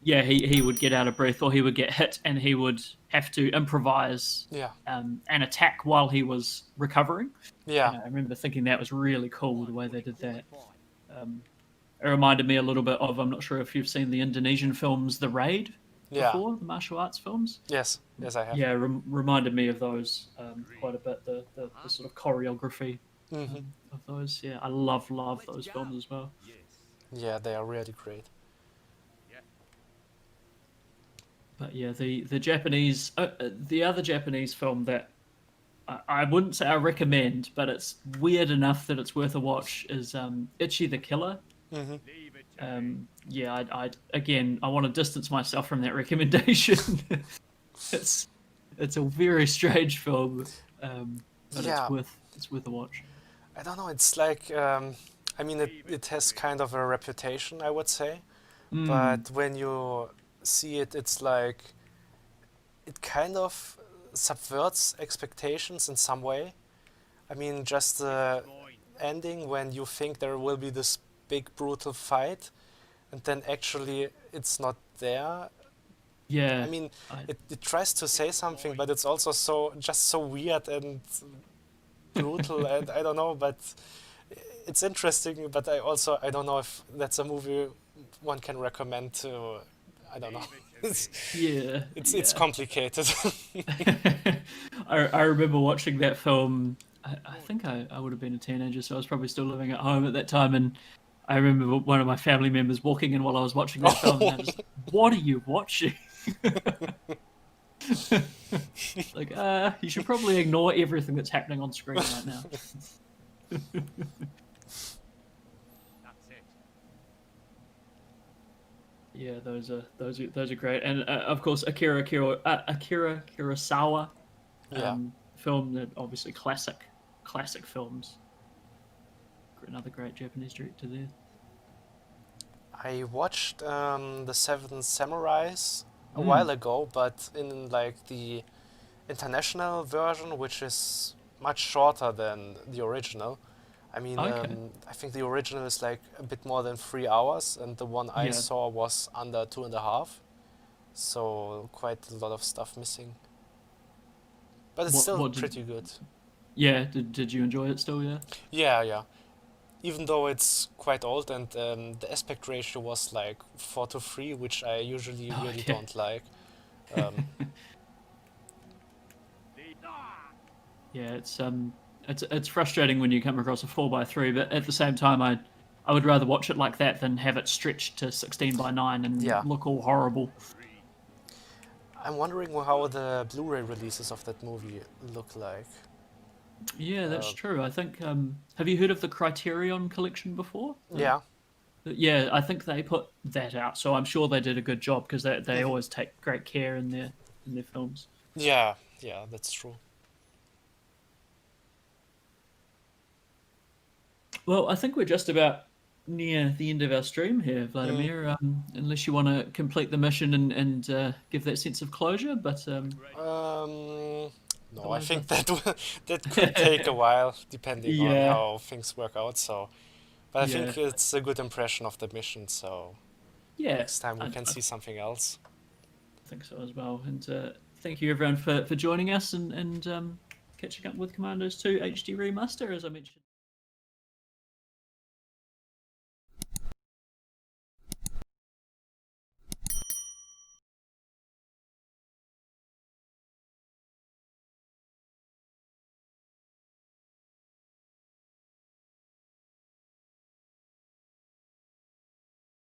yeah, he would get out of breath or he would get hit and he would have to improvise Yeah. an attack while he was recovering. Yeah. I remember thinking that was really cool the way they did that. It reminded me a little bit of, I'm not sure if you've seen the Indonesian films The Raid Yeah. before, the martial arts films. Yes. Yes, I have. Yeah, reminded me of those quite a bit, the sort of choreography Hmm. of those. Yeah, I love those films as well. Yeah, they are really great. But yeah, the Japanese, the other Japanese film that I wouldn't say I recommend, but it's weird enough that it's worth a watch is Ichi the Killer. Hmm. Yeah, I want to distance myself from that recommendation. it's a very strange film, but Yeah. it's worth a watch. I don't know. It's like, I mean, it has kind of a reputation, I would say. Mm. But when you see it, it's like it kind of subverts expectations in some way. I mean, just the ending when you think there will be this big brutal fight, and then actually it's not there. Yeah. I mean, I- it tries to say something, but it's also so weird and brutal, and I don't know, but it's interesting. But I don't know if that's a movie one can recommend to. I don't know. It's yeah. it's Yeah. complicated. I remember watching that film. I think I would have been a teenager, so I was probably still living at home at that time. And I remember one of my family members walking in while I was watching that film, and I just, what are you watching? Like, you should probably ignore everything that's happening on screen right now. That's it. Yeah, those are great, and of course Akira Kurosawa, Yeah. film that obviously classic films. Another great Japanese director there. I watched the Seven Samurais a while ago, but in like the international version, which is much shorter than the original. I mean, Okay. I think the original is like a bit more than 3 hours, and the one I Yeah. saw was under 2.5. So quite a lot of stuff missing. But it's still What did? pretty good. Yeah, did you enjoy it still? Yeah. Yeah, yeah. Even though it's quite old and the aspect ratio was like 4:3, which I usually Oh, really yeah. don't like. Um, Yeah, it's frustrating when you come across a 4:3, but at the same time, I would rather watch it like that than have it stretched to 16:9 and Yeah. look all horrible. I'm wondering how the Blu-ray releases of that movie look like. Yeah, that's true. I think. Have you heard of the Criterion Collection before? Yeah, Yeah, I think they put that out, so I'm sure they did a good job because they Mhm. always take great care in their films. yeah, yeah, that's true. Well, I think we're just about near the end of our stream here, Vladimir. Unless you want to complete the mission and give that sense of closure, but No, I otherwise, think that could take a while, depending on yeah, how things work out. So, but I yeah, think it's a good impression of the mission. So yeah. next time we I can see something else. think so as well. And thank you everyone for joining us and catching up with Commandos 2 HD Remaster, as I mentioned.